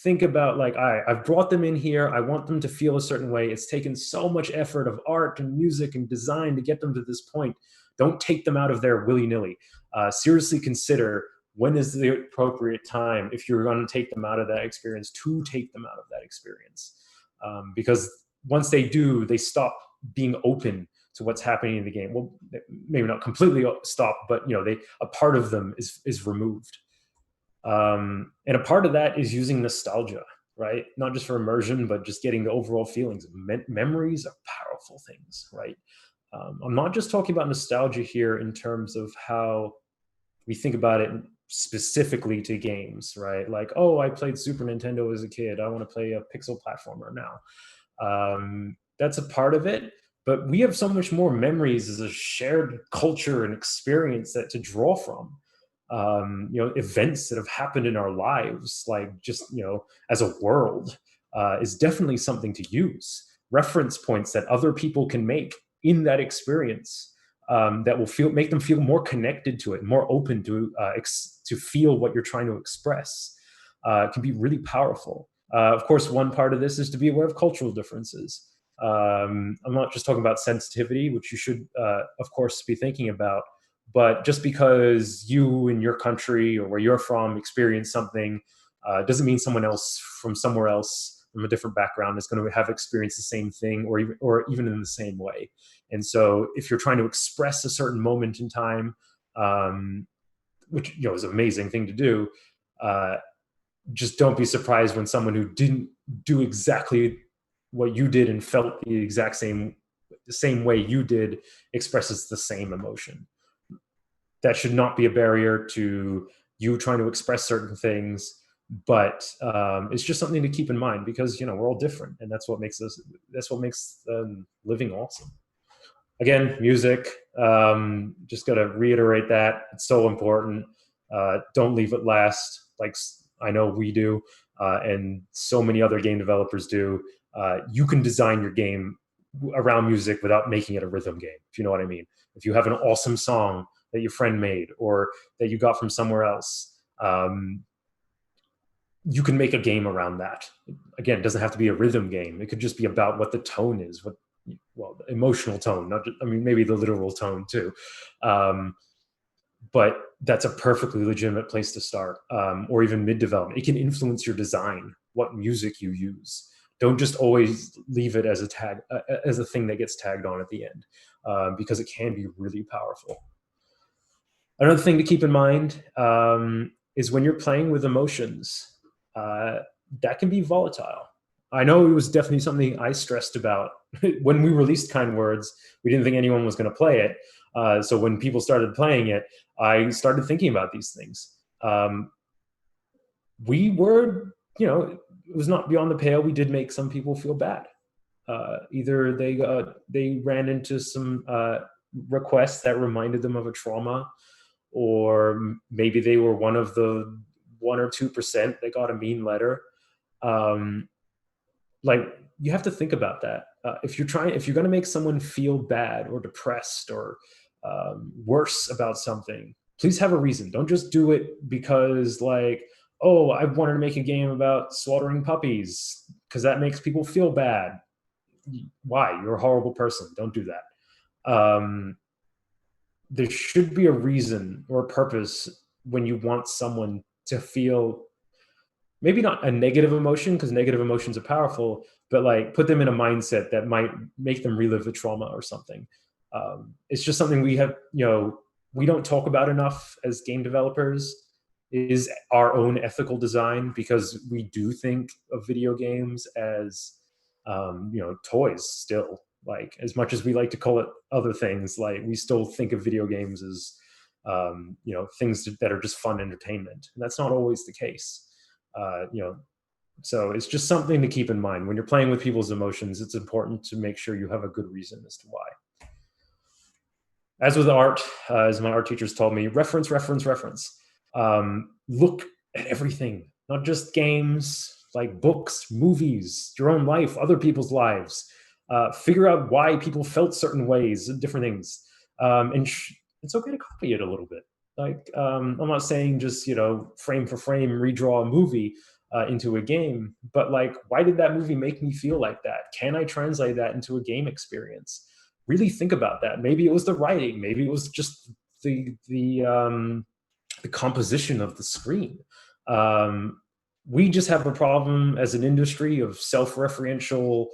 think about, like, all right, I've brought them in here. I want them to feel a certain way. It's taken so much effort of art and music and design to get them to this point. Don't take them out of there willy-nilly. Seriously consider when is the appropriate time, if you're going to take them out of that experience, to take them out of that experience. Because once they do, they stop being open to what's happening in the game. Well, maybe not completely stop, but a part of them is removed. And a part of that is using nostalgia, right? Not just for immersion, but just getting the overall feelings. Memories are powerful things, right? I'm not just talking about nostalgia here in terms of how we think about it specifically to games, right? Like, oh, I played Super Nintendo as a kid, I want to play a pixel platformer now. That's a part of it, but we have so much more memories as a shared culture and experience that to draw from. Events that have happened in our lives, like just, as a world, is definitely something to use. Reference points that other people can make in that experience, that will make them feel more connected to it, more open to feel what you're trying to express, can be really powerful. Of course, one part of this is to be aware of cultural differences. I'm not just talking about sensitivity, which you should, of course, be thinking about. But just because you in your country or where you're from experience something, doesn't mean someone else from somewhere else from a different background is going to have experienced the same thing or even in the same way. And so if you're trying to express a certain moment in time, which is an amazing thing to do, just don't be surprised when someone who didn't do exactly what you did and felt the same way you did expresses the same emotion. That should not be a barrier to you trying to express certain things, but it's just something to keep in mind, because we're all different, and that's what makes living awesome. Again, music. Just got to reiterate that it's so important. Don't leave it last, like I know we do, and so many other game developers do. You can design your game around music without making it a rhythm game, if you know what I mean. If you have an awesome song that your friend made or that you got from somewhere else, you can make a game around that. Again, it doesn't have to be a rhythm game. It could just be about what the tone is, the emotional tone, not just, maybe the literal tone too. But that's a perfectly legitimate place to start, or even mid-development. It can influence your design, what music you use. Don't just always leave it as a tag, as a thing that gets tagged on at the end, because it can be really powerful. Another thing to keep in mind is when you're playing with emotions, that can be volatile. I know it was definitely something I stressed about when we released Kind Words. We didn't think anyone was going to play it. So when people started playing it, I started thinking about these things. We were, it was not beyond the pale. We did make some people feel bad. Either they ran into some requests that reminded them of a trauma, or maybe they were one of the 1 or 2% that got a mean letter. Like, you have to think about that. If you're going to make someone feel bad or depressed or worse about something, please have a reason. Don't just do it because, like, oh, I wanted to make a game about slaughtering puppies because that makes people feel bad. Why? You're a horrible person. Don't do that. There should be a reason or a purpose when you want someone to feel maybe not a negative emotion, because negative emotions are powerful, but like put them in a mindset that might make them relive the trauma or something. It's just something we have, we don't talk about enough as game developers, is our own ethical design, because we do think of video games as, toys still. Like, as much as we like to call it other things, like we still think of video games as, things that are just fun entertainment. And that's not always the case. So it's just something to keep in mind. When you're playing with people's emotions, it's important to make sure you have a good reason as to why. As with art, as my art teachers told me, reference. Look at everything, not just games, like books, movies, your own life, other people's lives. Figure out why people felt certain ways, different things. And it's okay to copy it a little bit. Like, I'm not saying just, frame for frame, redraw a movie into a game, but like, why did that movie make me feel like that? Can I translate that into a game experience? Really think about that. Maybe it was the writing. Maybe it was just the the composition of the screen. We just have a problem as an industry of self-referential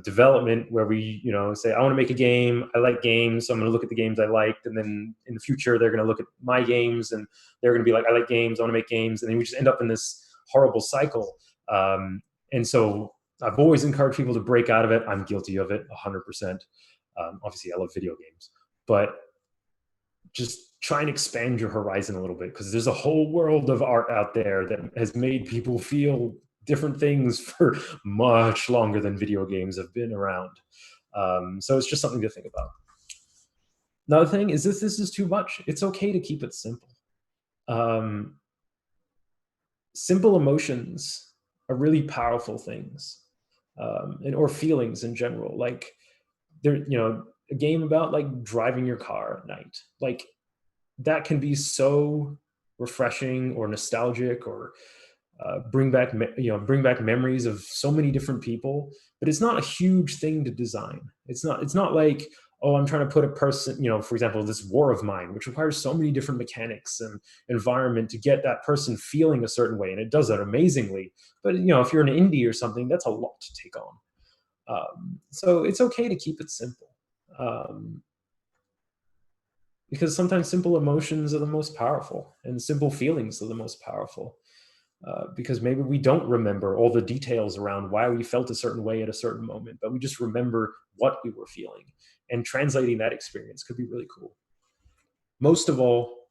development where we, say, I want to make a game. I like games, so I'm going to look at the games I liked, and then in the future they're going to look at my games and they're going to be like, I like games, I want to make games, and then we just end up in this horrible cycle. And so I've always encouraged people to break out of it. I'm guilty of it 100%. Obviously, I love video games, but just try and expand your horizon a little bit, because there's a whole world of art out there that has made people feel different things for much longer than video games have been around. So it's just something to think about. Another thing is, if this is too much, it's okay to keep it simple. Simple emotions are really powerful things, or feelings in general. Like, a game about like driving your car at night, like that can be so refreshing or nostalgic, or bring back memories of so many different people. But it's not a huge thing to design. It's not like, oh, I'm trying to put a person, for example, this War of Mine, which requires so many different mechanics and environment to get that person feeling a certain way, and it does that amazingly. But if you're an indie or something, that's a lot to take on. So it's okay to keep it simple. Because sometimes simple emotions are the most powerful, and simple feelings are the most powerful. Because maybe we don't remember all the details around why we felt a certain way at a certain moment, but we just remember what we were feeling. And translating that experience could be really cool. Most of all,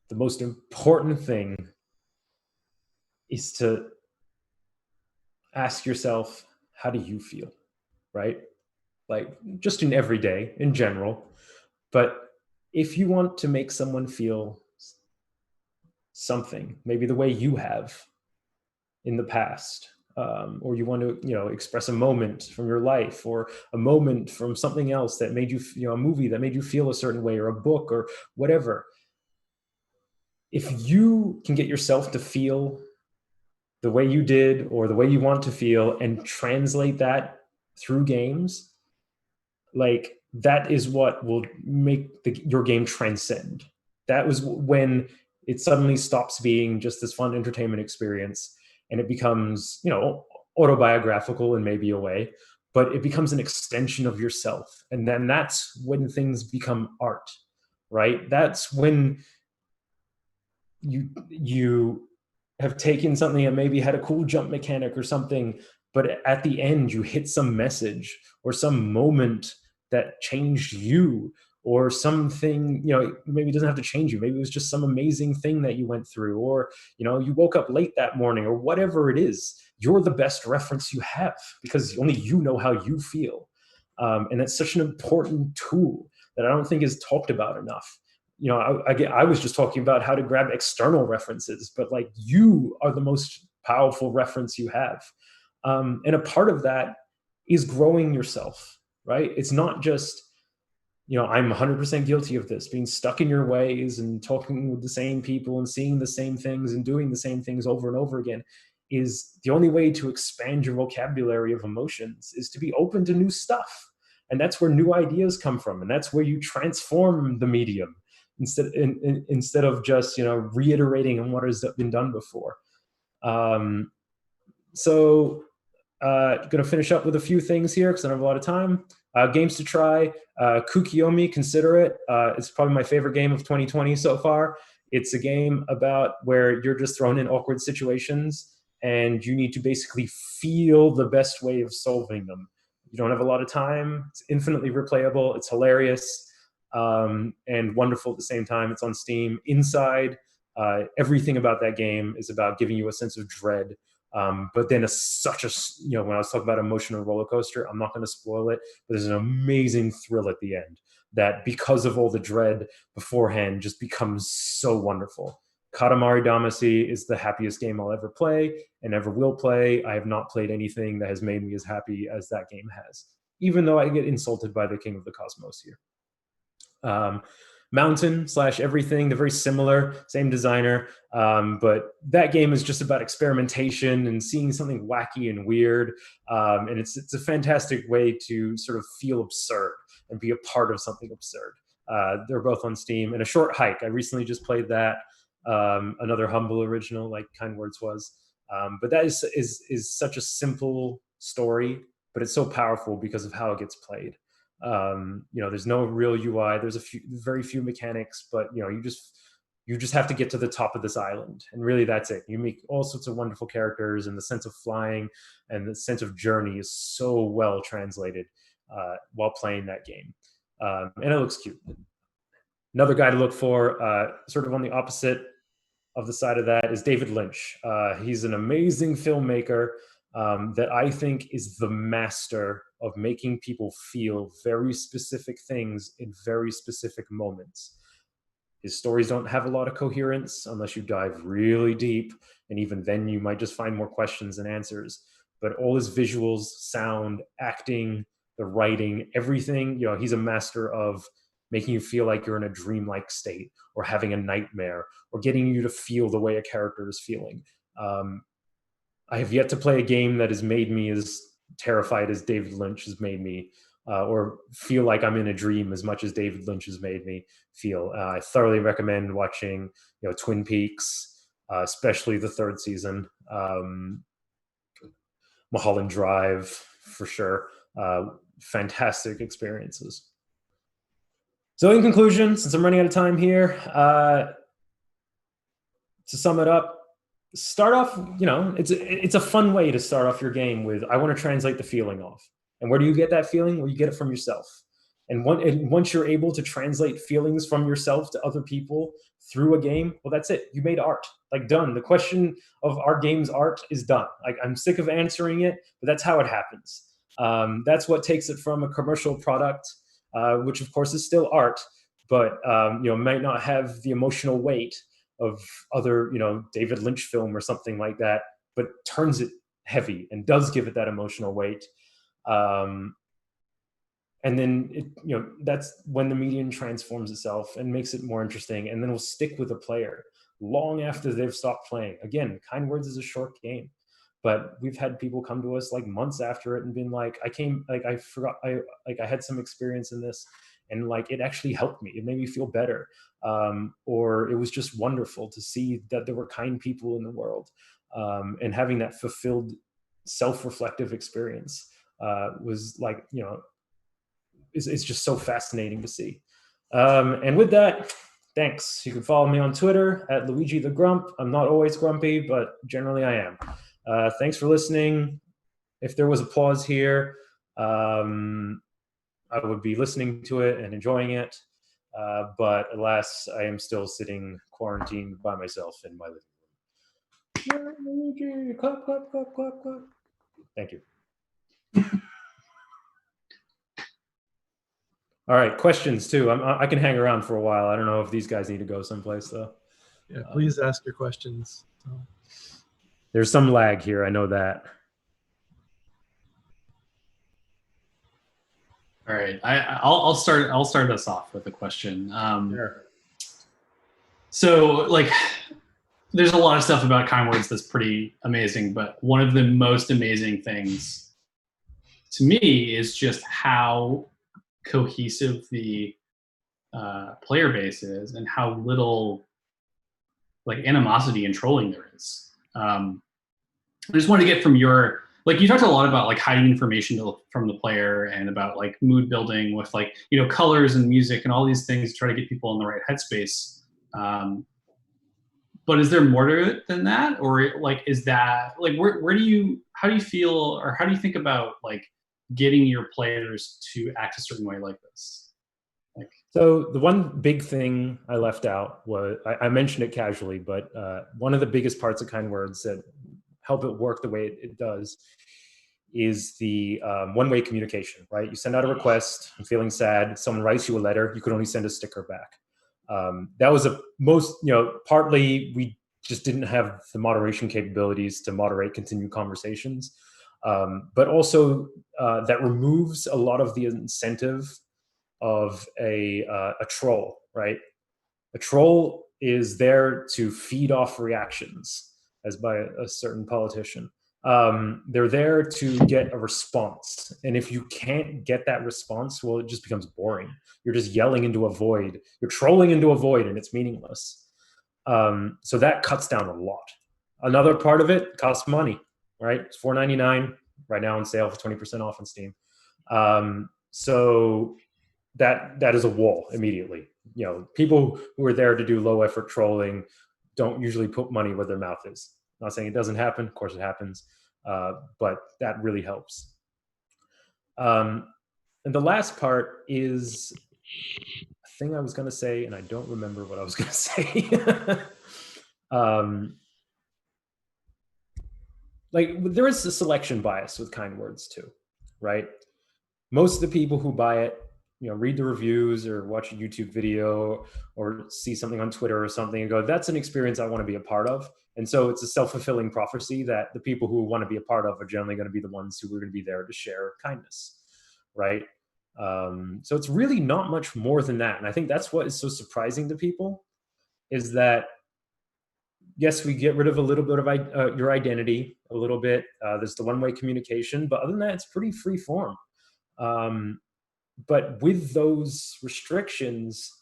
the most important thing is to ask yourself, how do you feel, right? Like, just in every day, in general. But if you want to make someone feel something, maybe the way you have in the past, or you want to, express a moment from your life, or a moment from something else that made you, a movie that made you feel a certain way, or a book, or whatever. If you can get yourself to feel the way you did, or the way you want to feel, and translate that through games, like, that is what will make your game transcend. That was when it suddenly stops being just this fun entertainment experience, and it becomes, autobiographical in maybe a way, but it becomes an extension of yourself. And then that's when things become art, right? That's when you have taken something that maybe had a cool jump mechanic or something, but at the end you hit some message or some moment that changed you, or something, maybe it doesn't have to change you. Maybe it was just some amazing thing that you went through, or, you woke up late that morning, or whatever it is. You're the best reference you have, because only you know how you feel. And that's such an important tool that I don't think is talked about enough. I was just talking about how to grab external references, but like, you are the most powerful reference you have. And a part of that is growing yourself, right? It's not just, I'm 100% guilty of this, being stuck in your ways and talking with the same people and seeing the same things and doing the same things over and over again. Is the only way to expand your vocabulary of emotions is to be open to new stuff. And that's where new ideas come from. And that's where you transform the medium instead of just, reiterating on what has been done before. So going to finish up with a few things here because I don't have a lot of time. Games to try. Kuukiyomi, consider it. It's probably my favorite game of 2020 so far. It's a game about where you're just thrown in awkward situations and you need to basically feel the best way of solving them. You don't have a lot of time. It's infinitely replayable. It's hilarious and wonderful at the same time. It's on Steam. Inside, everything about that game is about giving you a sense of dread. But then when I was talking about emotional roller coaster, I'm not going to spoil it, but there's an amazing thrill at the end that, because of all the dread beforehand, just becomes so wonderful. Katamari Damacy is the happiest game I'll ever play and ever will play. I have not played anything that has made me as happy as that game has, even though I get insulted by the King of the Cosmos here. Mountain/Everything, they're very similar, same designer, but that game is just about experimentation and seeing something wacky and weird, and it's a fantastic way to sort of feel absurd and be a part of something absurd. They're both on Steam. And A Short Hike, I recently just played that. Another humble original, like Kind Words was. But that is such a simple story, but it's so powerful because of how it gets played. There's no real UI. There's very few mechanics, but you just have to get to the top of this island, and really that's it. You meet all sorts of wonderful characters, and the sense of flying and the sense of journey is so well translated while playing that game, and it looks cute. Another guy to look for, sort of on the opposite of the side of that, is David Lynch. He's an amazing filmmaker that I think is the master of making people feel very specific things in very specific moments. His stories don't have a lot of coherence unless you dive really deep, and even then you might just find more questions than answers. But all his visuals, sound, acting, the writing, everything, he's a master of making you feel like you're in a dreamlike state, or having a nightmare, or getting you to feel the way a character is feeling. I have yet to play a game that has made me as terrified as David Lynch has made me, or feel like I'm in a dream as much as David Lynch has made me feel. I thoroughly recommend watching, Twin Peaks, especially the third season, Mulholland Drive for sure. Fantastic experiences. So in conclusion, since I'm running out of time here, to sum it up, start off, it's a fun way to start off your game with, I want to translate the feeling off. And where do you get that feeling? Well, you get it from yourself. And once you're able to translate feelings from yourself to other people through a game, well, that's it. You made art. Like, done. The question of our game's art is done. Like, I'm sick of answering it, but that's how it happens. That's what takes it from a commercial product, which of course is still art, but might not have the emotional weight of other, David Lynch film or something like that, but turns it heavy and does give it that emotional weight. And then that's when the medium transforms itself and makes it more interesting, and then will stick with a player long after they've stopped playing. Again, Kind Words is a short game, but we've had people come to us like months after it and been like, I had some experience in this, and like it actually helped me. It made me feel better, or it was just wonderful to see that there were kind people in the world, and having that fulfilled, self-reflective experience was like, it's just so fascinating to see. And with that, thanks. You can follow me on Twitter at Luigi the Grump. I'm not always grumpy, but generally I am. Thanks for listening. If there was a pause here, I would be listening to it and enjoying it. But alas, I am still sitting quarantined by myself in my living room. Luigi, clap, clap, clap, clap, clap. Thank you. All right, questions too. I can hang around for a while. I don't know if these guys need to go someplace though. Yeah, please ask your questions. There's some lag here. I know that. All right, I'll start us off with a question. Sure. So, like, there's a lot of stuff about Kind Words that's pretty amazing, but one of the most amazing things to me is just how cohesive the player base is, and how little like animosity and trolling there is. I just want to get from your, like, you talked a lot about like hiding information from the player, and about like mood building with like, colors and music and all these things to try to get people in the right headspace. But is there more to it than that? Or like, is that like, how do you feel, or how do you think about like getting your players to act a certain way like this? So the one big thing I left out was, I mentioned it casually, but one of the biggest parts of Kind Words that help it work the way it does is the one-way communication, right? You send out a request, I'm feeling sad, someone writes you a letter, you could only send a sticker back. That was partly we just didn't have the moderation capabilities to moderate continued conversations, but also that removes a lot of the incentive of a troll, right? A troll is there to feed off reactions, as by a certain politician. They're there to get a response. And if you can't get that response, well, it just becomes boring. You're just yelling into a void. You're trolling into a void, and it's meaningless. So that cuts down a lot. Another part of it costs money, right? It's $4.99 right now on sale for 20% off on Steam. So that is a wall immediately. You know, people who are there to do low effort trolling don't usually put money where their mouth is. I'm not saying it doesn't happen. Of course it happens. But that really helps. And the last part is a thing I was going to say, and I don't remember what I was going to say. Like, there is a selection bias with kind words too, right? Most of the people who buy it, you know, read the reviews or watch a YouTube video or see something on Twitter or something and go, that's an experience I want to be a part of. And so it's a self-fulfilling prophecy that the people who want to be a part of are generally going to be the ones who are going to be there to share kindness, right? So it's really not much more than that. And I think that's what is so surprising to people, is that, yes, we get rid of a little bit of your identity, a little bit. There's the one-way communication, but other than that, it's pretty free form. But with those restrictions,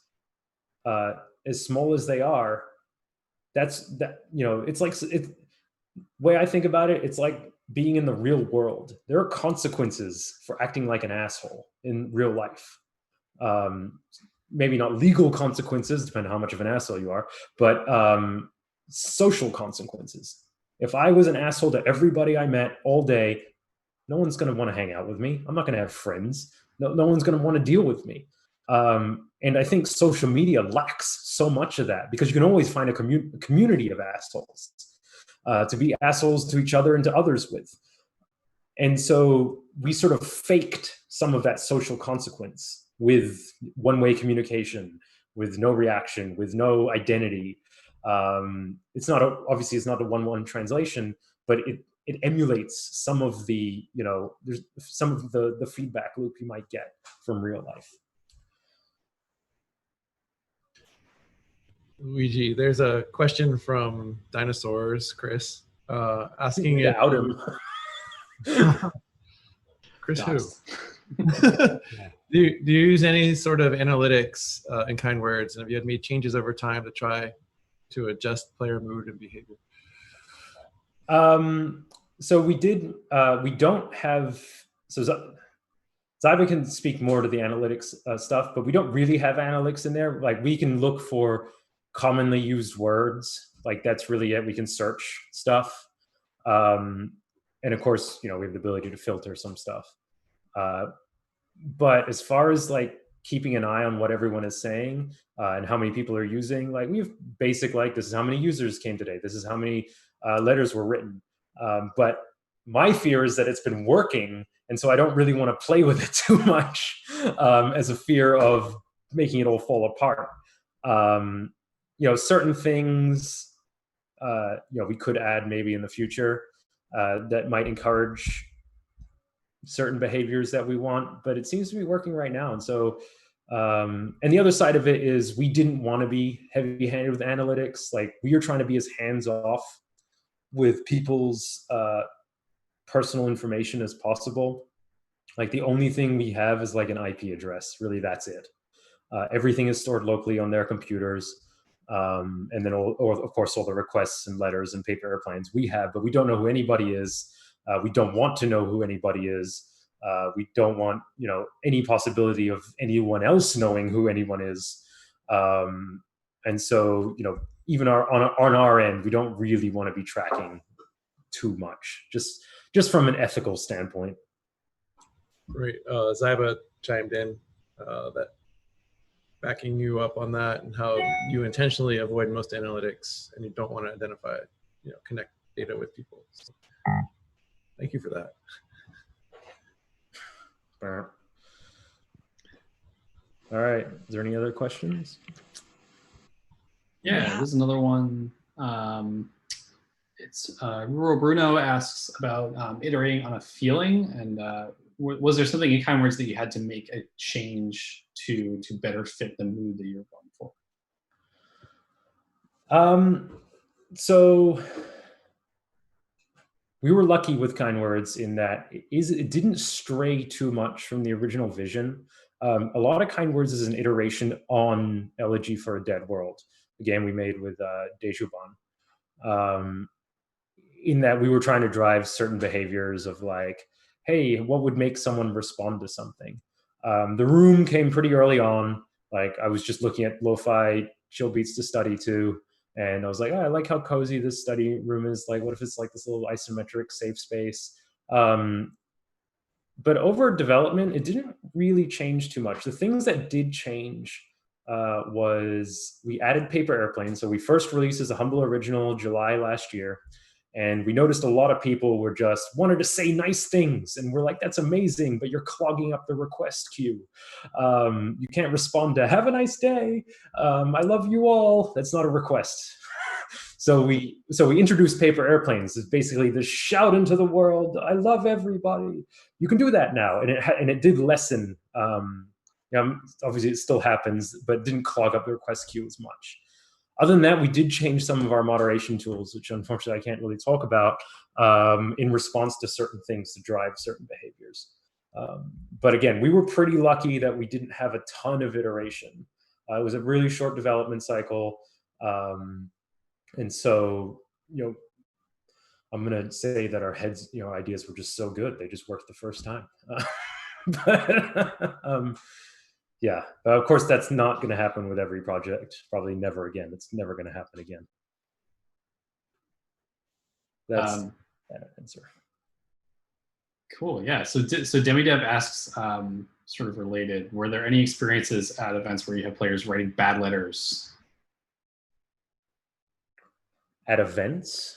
as small as they are, you know, it's like, way I think about it, it's like being in the real world. There are consequences for acting like an asshole in real life. Maybe not legal consequences, depending on how much of an asshole you are, but social consequences. If I was an asshole to everybody I met all day, no one's going to want to hang out with me. I'm not going to have friends. No one's going to want to deal with me. And I think social media lacks so much of that, because you can always find a community of assholes to be assholes to each other and to others with. And so we sort of faked some of that social consequence with one-way communication, with no reaction, with no identity. It's not obviously it's not a one-one translation, but it emulates some of the, you know, there's some of the feedback loop you might get from real life. Luigi, there's a question from Dinosaurs, Chris, asking if Out him. Chris who? Do you use any sort of analytics in kind words, and have you had made changes over time to try to adjust player mood and behavior? So we don't have, so Zyba can speak more to the analytics stuff, but we don't really have analytics in there. Like, we can look for commonly used words, like that's really it. We can search stuff. And of course, you know, we have the ability to filter some stuff. But as far as like keeping an eye on what everyone is saying and how many people are using, like, we have basic, like, this is how many users came today. This is how many letters were written. But my fear is that it's been working, and so I don't really want to play with it too much as a fear of making it all fall apart. You know, certain things, you know, we could add maybe in the future that might encourage certain behaviors that we want, but it seems to be working right now. And so, and the other side of it is, we didn't want to be heavy-handed with analytics. Like, we are trying to be as hands-off with people's personal information as possible. Like, the only thing we have is like an IP address. Really, that's it. Everything is stored locally on their computers. And then, of course, all the requests and letters and paper airplanes we have, but we don't know who anybody is. We don't want to know who anybody is. We don't want, you know, any possibility of anyone else knowing who anyone is. And so, you know, even on our end, we don't really want to be tracking too much, just from an ethical standpoint. Right. Zyba chimed in that backing you up on that, and how you intentionally avoid most analytics and you don't want to identify, you know, connect data with people. So, thank you for that. All right. Is there any other questions? Yeah, there's another one. It's Rural Bruno asks about iterating on a feeling, and was there something in kind words that you had to make a change to better fit the mood that you're going for? So we were lucky with Kind Words in that it didn't stray too much from the original vision. A lot of Kind Words is an iteration on Elegy for a Dead World, the game we made with Dejuban. In that we were trying to drive certain behaviors of like, hey, what would make someone respond to something? The room came pretty early on. Like I was just looking at lo-fi chill beats to study to, and I was like, oh, I like how cozy this study room is. Like, what if it's like this little isometric safe space? But over development, it didn't really change too much. The things that did change was we added paper airplanes. So we first released as a humble original July last year. And we noticed a lot of people were just wanted to say nice things. And we're like, that's amazing, but you're clogging up the request queue. You can't respond to have a nice day. I love you all. That's not a request. So we introduced paper airplanes. It's basically this shout into the world. I love everybody. You can do that now. And it did lessen. Obviously it still happens, but it didn't clog up the request queue as much. Other than that, we did change some of our moderation tools, which unfortunately I can't really talk about, in response to certain things to drive certain behaviors. But again, we were pretty lucky that we didn't have a ton of iteration. It was a really short development cycle. And so, I'm going to say that our heads, ideas were just so good. They just worked the first time. Yeah, of course, that's not going to happen with every project. Probably never again. It's never going to happen again. That's that answer. Cool. Yeah. So DemiDev asks, sort of related, were there any experiences at events where you have players writing bad letters? At events?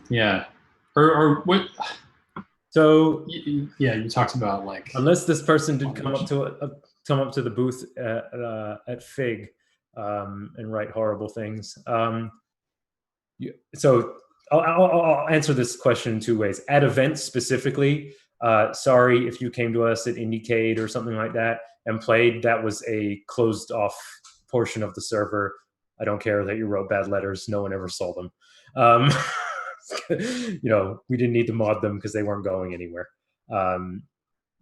Yeah. Or what? So yeah, you talked about like, unless this person did come up to the booth at FIG and write horrible things. So I'll answer this question in two ways. At events specifically, sorry if you came to us at Indiecade or something like that and played. That was a closed off portion of the server. I don't care that you wrote bad letters. No one ever saw them. We didn't need to mod them because they weren't going anywhere.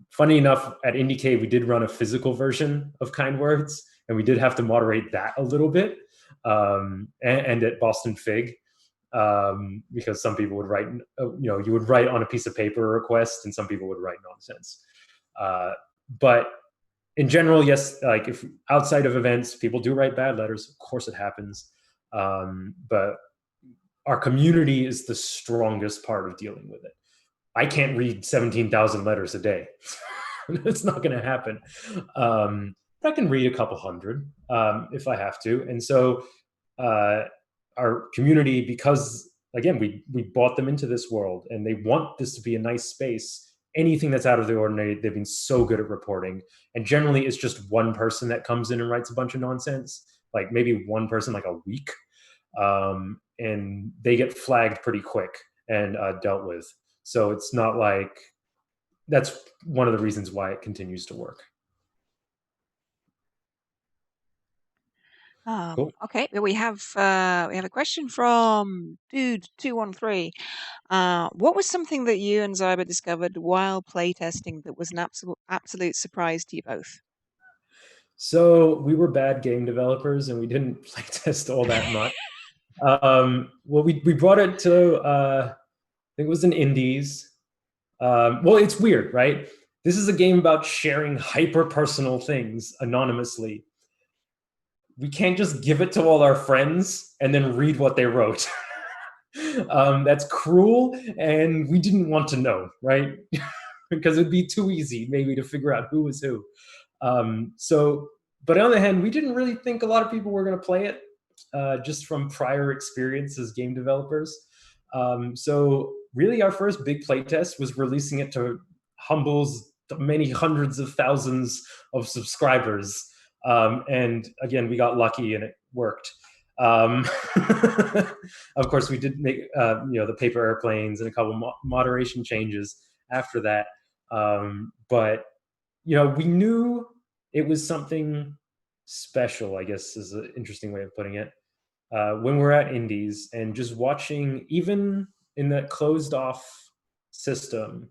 Funny enough, at Indiecade, we did run a physical version of Kind Words, and we did have to moderate that a little bit. And at Boston Fig, because some people would write, you would write on a piece of paper a request, and some people would write nonsense. But in general, yes, like if outside of events, people do write bad letters. Of course, it happens. But our community is the strongest part of dealing with it. I can't read 17,000 letters a day. It's not going to happen. But I can read a couple hundred if I have to. And so our community, because again, we brought them into this world and they want this to be a nice space. Anything that's out of the ordinary, they've been so good at reporting. And generally it's just one person that comes in and writes a bunch of nonsense, like maybe one person like a week. And they get flagged pretty quick and dealt with. So it's not like, that's one of the reasons why it continues to work. Cool. Okay, we have a question from Dude213. What was something that you and Zyber discovered while playtesting that was an absolute surprise to you both? So we were bad game developers and we didn't playtest all that much. Well, we brought it to, I think it was in Indies. Well, it's weird, right? This is a game about sharing hyper-personal things anonymously. We can't just give it to all our friends and then read what they wrote. That's cruel, and we didn't want to know, right? Because it'd be too easy maybe to figure out who was who. But on the other hand, we didn't really think a lot of people were going to play it, just from prior experience as game developers. So really our first big playtest was releasing it to Humble's many hundreds of thousands of subscribers. And again, we got lucky and it worked. Of course, we did make the paper airplanes and a couple moderation changes after that. But we knew it was something special, I guess is an interesting way of putting it. when we're at indies and just watching, even in that closed off system,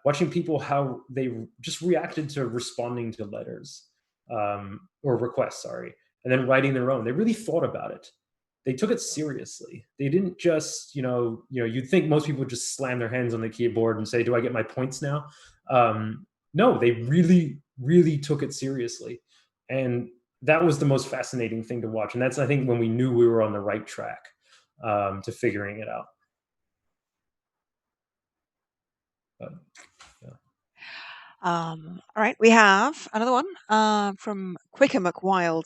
watching people, how they just reacted to responding to letters or requests, sorry, and then writing their own. They really thought about it. They took it seriously. They didn't just, you'd think most people would just slam their hands on the keyboard and say, do I get my points now? No, they really, really took it seriously. And that was the most fascinating thing to watch. And that's, I think, when we knew we were on the right track to figuring it out. But, yeah. All right, we have another one from Quicker McWild.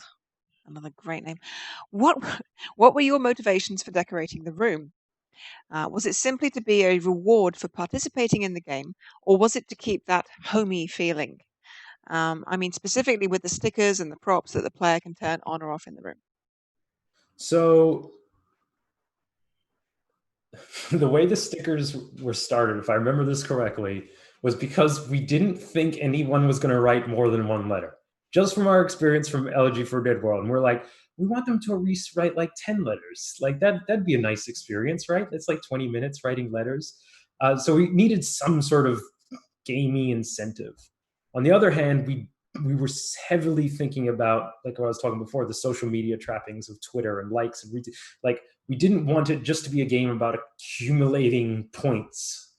Another great name. What were your motivations for decorating the room? Was it simply to be a reward for participating in the game, or was it to keep that homey feeling? I mean, specifically with the stickers and the props that the player can turn on or off in the room. So the way the stickers were started, if I remember this correctly, was because we didn't think anyone was going to write more than one letter. Just from our experience from Elegy for Dead World. And we're like, we want them to at least write like 10 letters. Like that'd be a nice experience, right? It's like 20 minutes writing letters. So we needed some sort of gamey incentive. On the other hand, we were heavily thinking about, like I was talking before, the social media trappings of Twitter and likes and like we didn't want it just to be a game about accumulating points.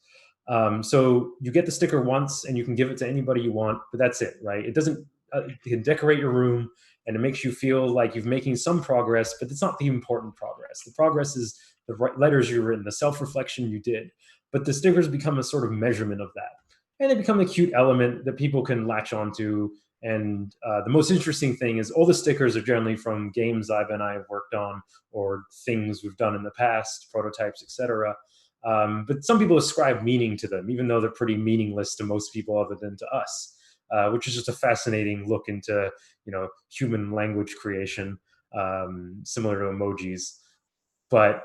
So you get the sticker once and you can give it to anybody you want, but that's it, right? It doesn't, you can decorate your room and it makes you feel like you're making some progress, but it's not the important progress. The progress is the letters you've written, the self-reflection you did, but the stickers become a sort of measurement of that. And they become a cute element that people can latch onto. And the most interesting thing is all the stickers are generally from games Iva and I have worked on or things we've done in the past, prototypes, etc. But some people ascribe meaning to them, even though they're pretty meaningless to most people other than to us, which is just a fascinating look into, human language creation, similar to emojis. But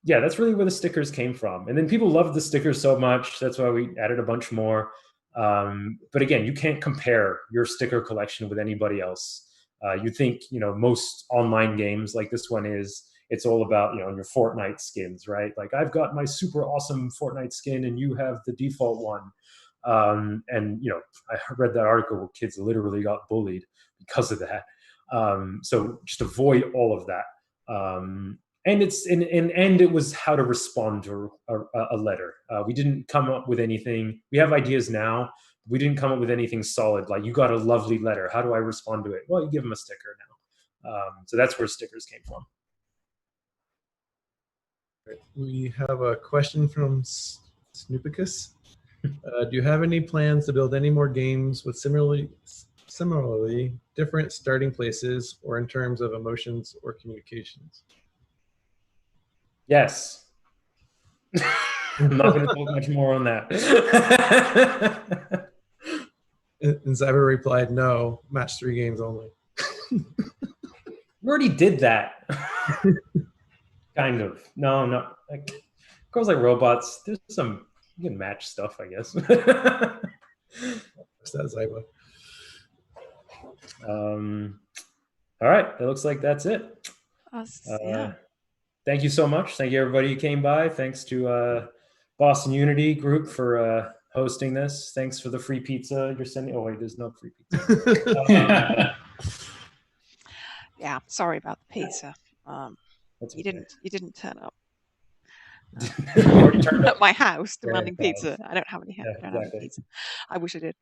yeah, that's really where the stickers came from. And then people loved the stickers so much. That's why we added a bunch more. But again, you can't compare your sticker collection with anybody else. You think, most online games like this one it's all about, your Fortnite skins, right? Like I've got my super awesome Fortnite skin and you have the default one. And, I read that article where kids literally got bullied because of that. So just avoid all of that. And it was how to respond to a letter. We didn't come up with anything. We have ideas now. We didn't come up with anything solid. Like, you got a lovely letter. How do I respond to it? Well, you give them a sticker now. So that's where stickers came from. We have a question from Snoopicus. Do you have any plans to build any more games with similarly different starting places or in terms of emotions or communications? Yes. I'm not going to talk much more on that. And Zyber replied, no, match 3 games only. We already did that. Kind of. No. Like, Girls Like Robots, there's some, you can match stuff, I guess. That's Zyber. All right. It looks like that's it. Yeah. Thank you so much. Thank you, everybody who came by. Thanks to Boston Unity Group for hosting this. Thanks for the free pizza you're sending. Oh, wait, there's no free pizza. Yeah, sorry about the pizza. You You didn't turn up. already turned At up. my house demanding Yeah, pizza. I don't have any. Yeah, I don't have exactly. any pizza. I wish I did.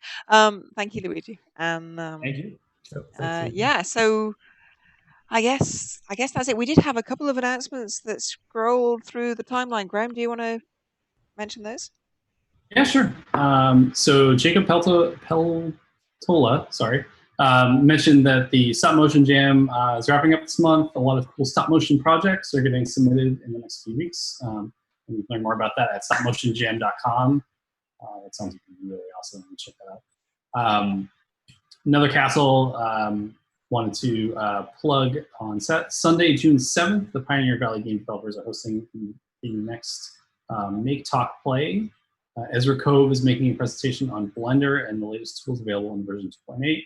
Thank you, Luigi. And Thank you. yeah, so I guess that's it. We did have a couple of announcements that scrolled through the timeline. Graham, do you want to mention those? Yeah, sure. So Jacob Peltola, mentioned that the Stop Motion Jam is wrapping up this month. A lot of cool stop motion projects are getting submitted in the next few weeks. And you can learn more about that at stopmotionjam.com. That sounds really awesome. Check that out. Another Castle wanted to plug on Sunday, June 7th. The Pioneer Valley game developers are hosting the next Make Talk Play. Ezra Cove is making a presentation on Blender and the latest tools available in version 2.8.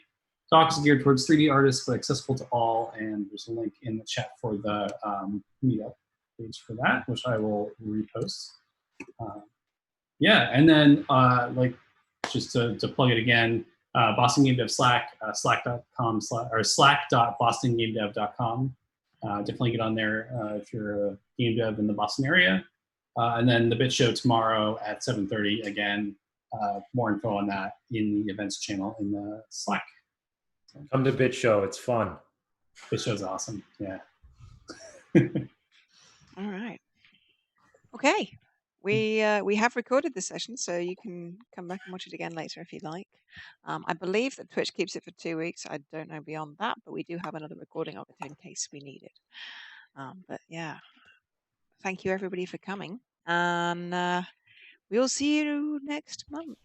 talk is geared towards 3D artists, but accessible to all. And there's a link in the chat for the meetup page for that, which I will repost. Yeah, and then like just to plug it again, Boston Game Dev Slack, slack.bostongamedev.com. Definitely get on there if you're a game dev in the Boston area. And then the Bit Show tomorrow at 7:30. Again, more info on that in the events channel in the Slack. Come to Bit Show. It's fun. Bit Show's awesome. Yeah. All right. Okay. We have recorded this session, so you can come back and watch it again later if you'd like. I believe that Twitch keeps it for 2 weeks. I don't know beyond that, but we do have another recording of it in case we need it. But yeah, thank you everybody for coming, and we'll see you next month.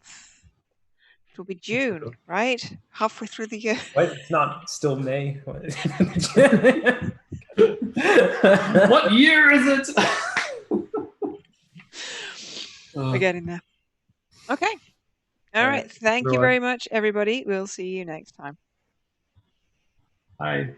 It will be June, right? Halfway through the year. What? It's not still May. What year is it? We're getting there. Okay. All right. Thank you very much, everybody. We'll see you next time. Bye.